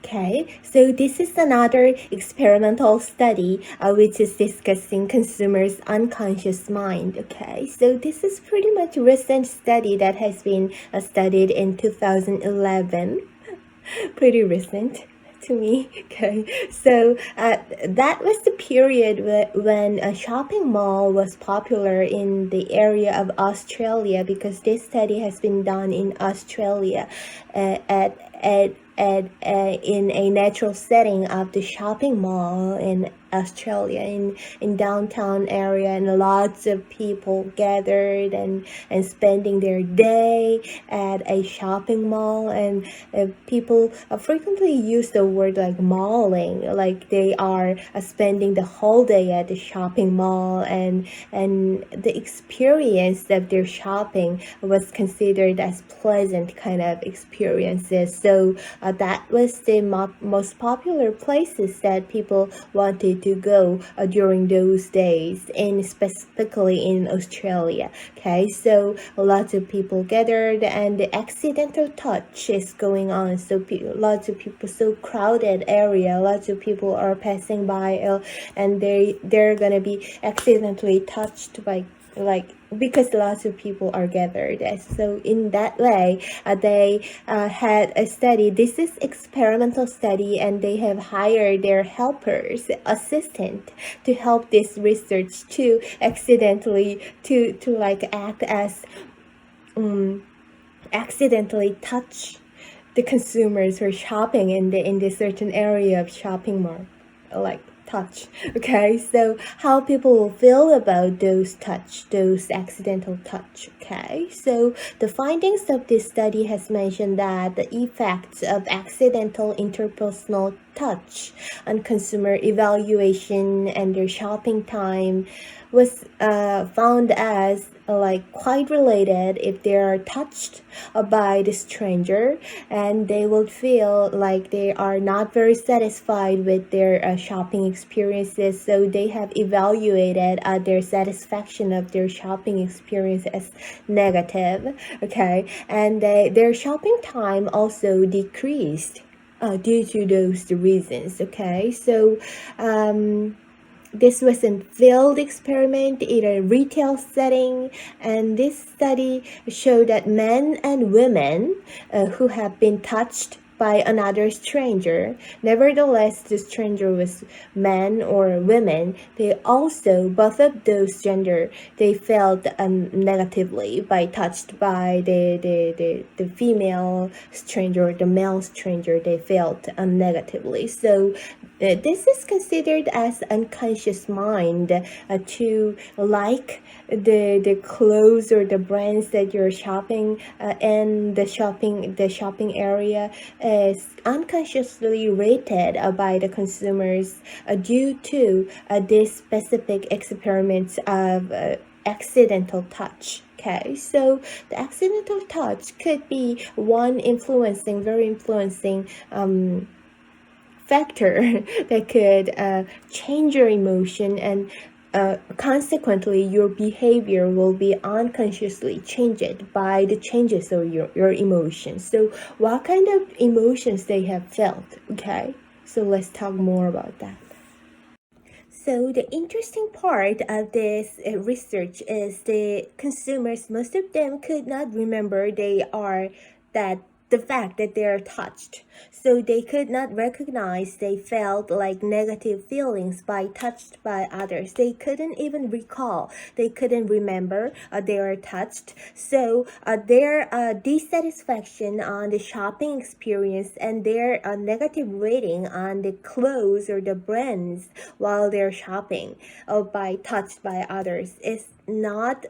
Okay, so this is another experimental study which is discussing consumers' unconscious mind. Okay, so this is pretty much a recent study that has been studied in 2011. Pretty recent to me. Okay, so that was the period when a shopping mall was popular in the area of Australia, because this study has been done in Australia in a natural setting of the shopping mall in Australia, in downtown area, and lots of people gathered and spending their day at a shopping mall, and people frequently use the word like malling, like they are spending the whole day at the shopping mall, and the experience of their shopping was considered as pleasant kind of experiences. So that was the most popular places that people wanted to go during those days, and specifically in Australia. Okay, so lots of people gathered, and the accidental touch is going on. So lots of people, so crowded area, lots of people are passing by, and they're gonna be accidentally touched by, like, because lots of people are gathered. So in that way, they had a study. This is experimental study, and they have hired their helpers, assistant, to help this research to accidentally to like act as accidentally touch the consumers who are shopping in the certain area of shopping mall, like touch. Okay, so how people will feel about those accidental touch. Okay, so the findings of this study has mentioned that the effects of accidental interpersonal touch on consumer evaluation and their shopping time was found as like quite related. If they are touched by the stranger, and they will feel like they are not very satisfied with their shopping experiences, so they have evaluated their satisfaction of their shopping experience as negative. Okay, and their shopping time also decreased due to those reasons. Okay, so this was a field experiment in a retail setting, and this study showed that men and women who have been touched by another stranger. Nevertheless, the stranger was man or women. They also, both of those gender, they felt negatively by touched by the female stranger, the male stranger. They felt negatively. So this is considered as unconscious mind to like the clothes or the brands that you're shopping and the shopping area is unconsciously rated by the consumers due to these specific experiments of accidental touch. Okay, so the accidental touch could be one very influencing factor that could change your emotion, and consequently your behavior will be unconsciously changed by the changes of your emotions. So what kind of emotions they have felt? Okay, so let's talk more about that. So the interesting part of this research is the consumers, most of them could not remember the fact that they are touched. So they could not recognize they felt like negative feelings by touched by others. They couldn't even recall. They couldn't remember they are touched. So their dissatisfaction on the shopping experience and their negative rating on the clothes or the brands while they're shopping by touched by others is not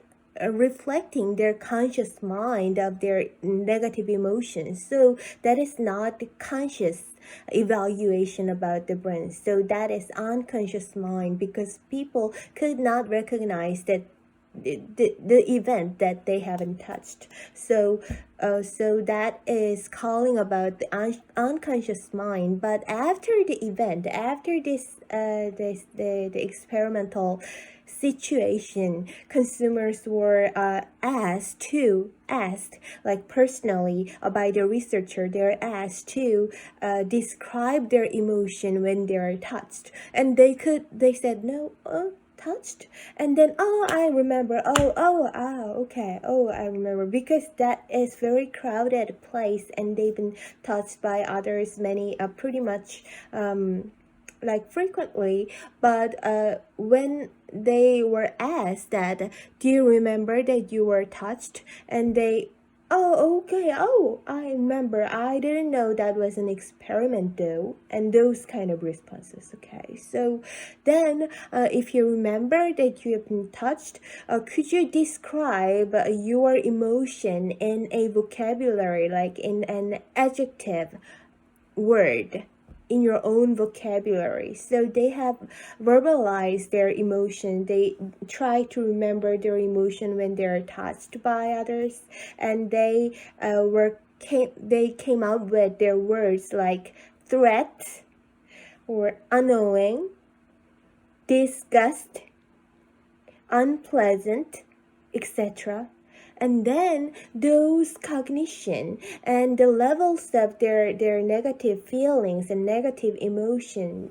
reflecting their conscious mind of their negative emotions. So that is not the conscious evaluation about the brain. So that is unconscious mind, because people could not recognize that the event that they haven't touched. So that is calling about the unconscious mind. But after the event, after the experimental situation, consumers were asked like personally by the researcher. They're asked to describe their emotion when they are touched, and they said no. Touched, and then I remember, okay, I remember, because that is very crowded place and they've been touched by others many pretty much like frequently. But when they were asked that, do you remember that you were touched, and they, oh, okay, I remember, I didn't know that was an experiment though, and those kind of responses. Okay, so then if you remember that you have been touched, could you describe your emotion in a vocabulary, like in an adjective word, in your own vocabulary? So they have verbalized their emotion. They try to remember their emotion when they're touched by others, and they came out with their words like threat or annoying, disgust, unpleasant, etc. And then those cognition and the levels of their negative feelings and negative emotion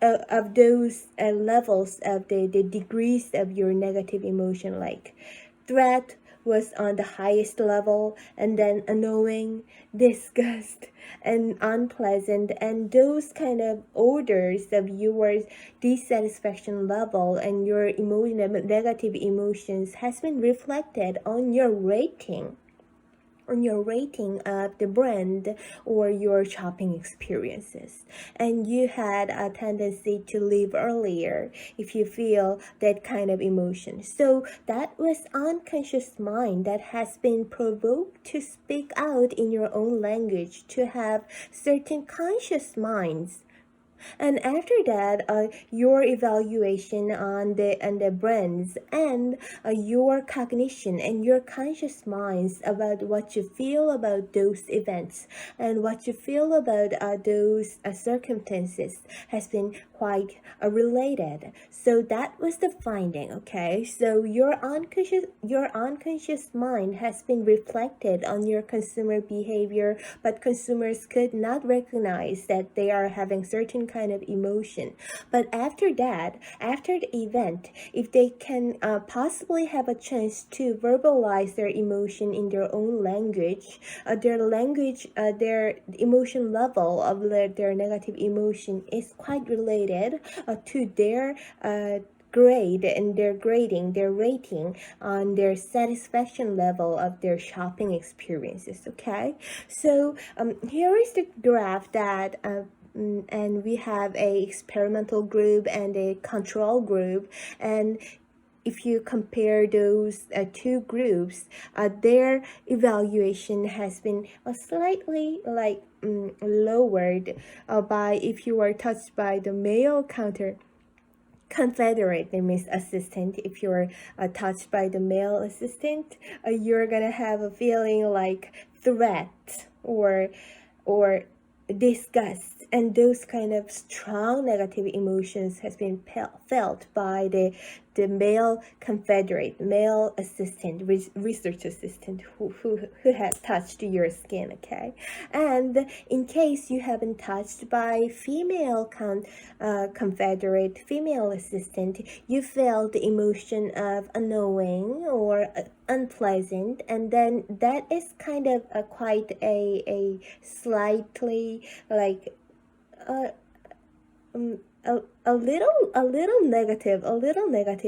of those levels of the degrees of your negative emotion, like threat was on the highest level, and then annoying, disgust, and unpleasant, and those kind of orders of your dissatisfaction level and your negative emotions has been reflected on your rating of the brand or your shopping experiences. And you had a tendency to leave earlier if you feel that kind of emotion. So that was unconscious mind that has been provoked to speak out in your own language, to have certain conscious minds. And after that, your evaluation on the brands and your cognition and your conscious minds about what you feel about those events and what you feel about those circumstances has been quite related. So that was the finding. Okay, so your unconscious mind has been reflected on your consumer behavior, but consumers could not recognize that they are having certain kind of emotion. But after that, after the event, if they can possibly have a chance to verbalize their emotion in their own language, their emotion level of their negative emotion is quite related to their grade and their grading, their rating on their satisfaction level of their shopping experiences. Okay, so here is the graph that and we have a experimental group and a control group, and if you compare those two groups, their evaluation has been slightly lowered by if you are touched by the male confederate, that means assistant. If you're touched by the male assistant, you're gonna have a feeling like threat or disgust, and those kind of strong negative emotions has been felt by the male confederate, male assistant, research assistant who has touched your skin. Okay, and in case you haven't touched by female confederate, female assistant, you felt the emotion of annoying or unpleasant, and then that is kind of quite a slightly like a little negative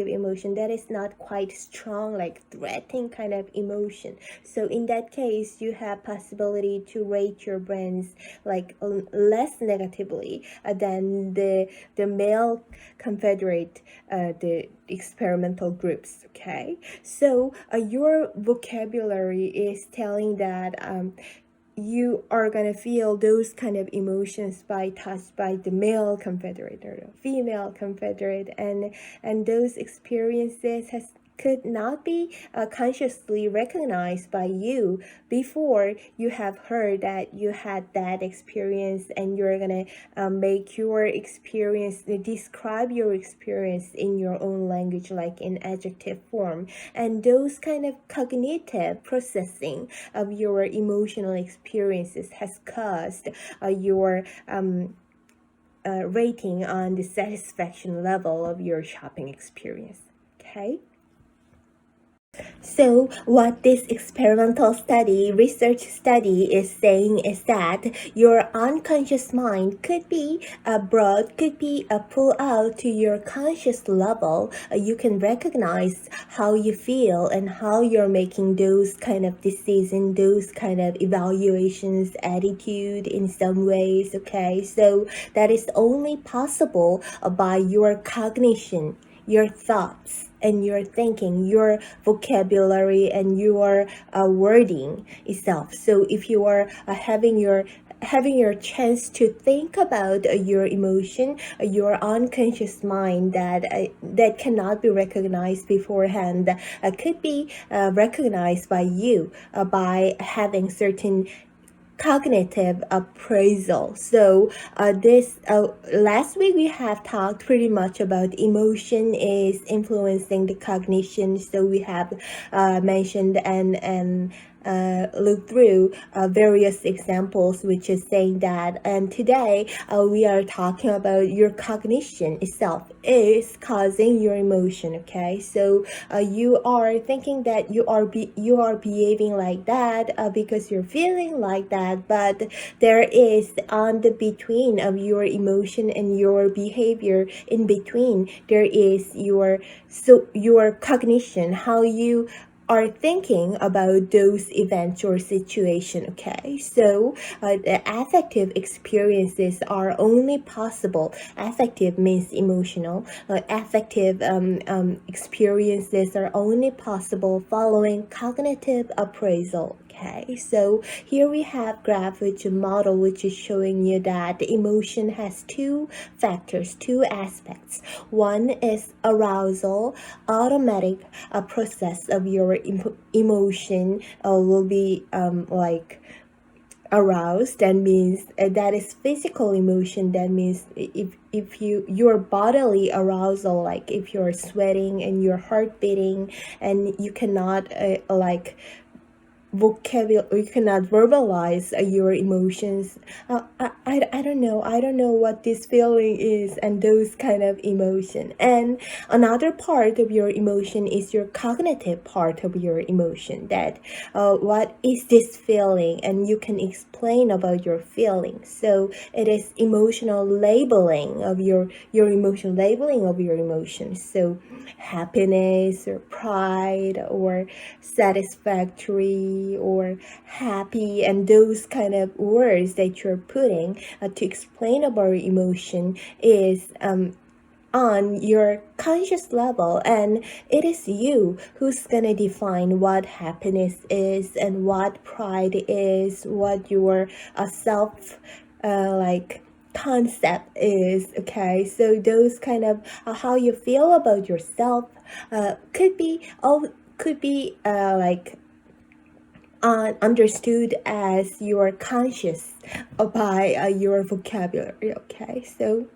emotion that is not quite strong, like threatening kind of emotion. So in that case, you have possibility to rate your brands like less negatively than the male confederate, the experimental groups. Okay, so your vocabulary is telling that you are gonna feel those kind of emotions by touched by the male confederate or the female confederate, and those experiences could not be consciously recognized by you before you have heard that you had that experience, and you're gonna make your experience, describe your experience in your own language, like in adjective form. And those kind of cognitive processing of your emotional experiences has caused your rating on the satisfaction level of your shopping experience. Okay. So what this experimental research study is saying is that your unconscious mind could be pulled out to your conscious level. You can recognize how you feel and how you're making those kind of decisions, those kind of evaluations, attitude in some ways. Okay, so that is only possible by your cognition, your thoughts, and your thinking, your vocabulary, and your wording itself. So if you are having your chance to think about your emotion, your unconscious mind that cannot be recognized beforehand, could be recognized by you by having certain cognitive appraisal. So this last week we have talked pretty much about emotion is influencing the cognition. So we have mentioned and look through various examples, which is saying that. And today we are talking about your cognition itself is causing your emotion. Okay, so you are thinking that you are behaving like that because you're feeling like that, but there is on the between of your emotion and your behavior, in between there is your cognition, how you are thinking about those events or situation. Okay, so the affective experiences are only possible. Affective means emotional. Affective experiences are only possible following cognitive appraisal. Okay, so here we have graph, which a model which is showing you that the emotion has two factors, two aspects. One is arousal, automatic process of your emotion will be like aroused. That means that is physical emotion. That means if your bodily arousal, like if you're sweating and your heart beating and you cannot vocabulary, you cannot verbalize your emotions. I don't know, I don't know what this feeling is, and those kind of emotion. And another part of your emotion is your cognitive part of your emotion, that what is this feeling, and you can explain about your feelings. So it is emotional labeling of your emotion, labeling of your emotions. So happiness or pride or satisfactory or happy, and those kind of words that you're putting to explain about emotion is on your conscious level, and it is you who's gonna define what happiness is and what pride is, what your self like concept is. Okay, so those kind of how you feel about yourself could be like understood as your conscious by your vocabulary. Okay, so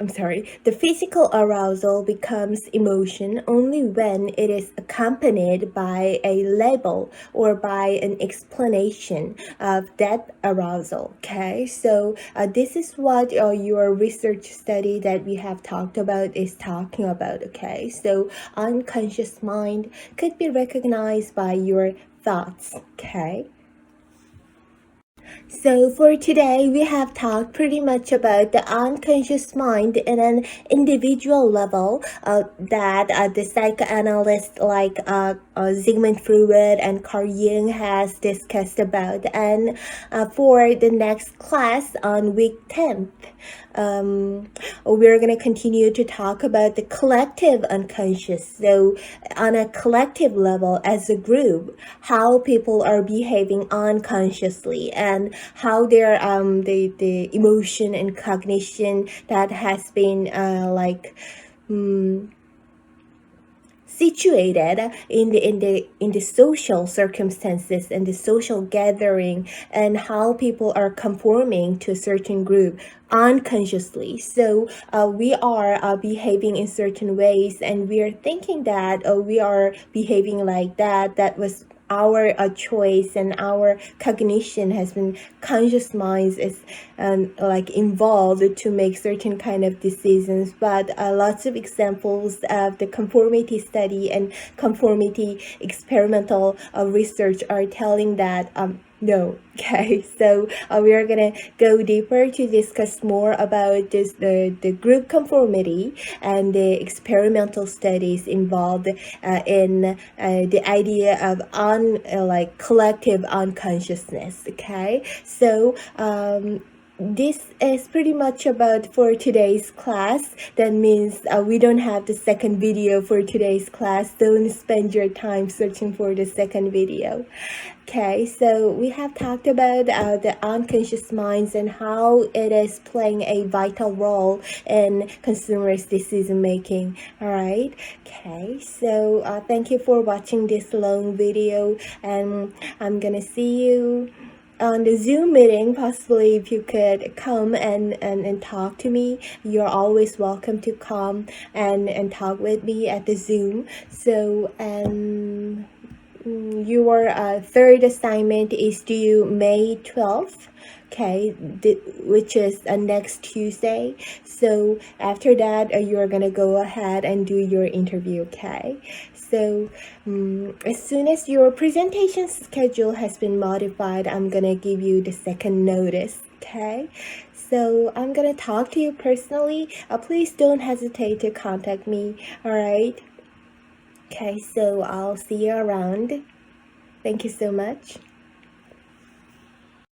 I'm sorry, the physical arousal becomes emotion only when it is accompanied by a label or by an explanation of that arousal. Okay, so this is what your research study that we have talked about is talking about. Okay, so unconscious mind could be recognized by your thoughts. Okay. So for today, we have talked pretty much about the unconscious mind in an individual level that the psychoanalysts like Sigmund Freud and Carl Jung has discussed about. And for the next class on week 10th, we're going to continue to talk about the collective unconscious. So on a collective level, as a group, how people are behaving unconsciously, and how their the emotion and cognition that has been situated in the social circumstances and the social gathering, and how people are conforming to a certain group unconsciously. So we are behaving in certain ways, and we are thinking that we are behaving like that. That was our choice, and our cognition has been conscious minds is like involved to make certain kind of decisions. But lots of examples of the conformity study and conformity experimental research are telling that no. Okay, so we are gonna go deeper to discuss more about this the group conformity and the experimental studies involved in the idea of like collective unconsciousness. Okay, so this is pretty much about for today's class. That means we don't have the second video for today's class. Don't spend your time searching for the second video. Okay, so we have talked about the unconscious minds and how it is playing a vital role in consumers' decision making. All right. Okay, so thank you for watching this long video, and I'm gonna see you on the Zoom meeting. Possibly if you could come and talk to me, you're always welcome to come and talk with me at the Zoom. So your third assignment is due May 12th. Okay, which is next Tuesday. So after that, you're gonna go ahead and do your interview. Okay, so as soon as your presentation schedule has been modified, I'm gonna give you the second notice. Okay, so I'm gonna talk to you personally. Please don't hesitate to contact me. All right. Okay, so I'll see you around. Thank you so much.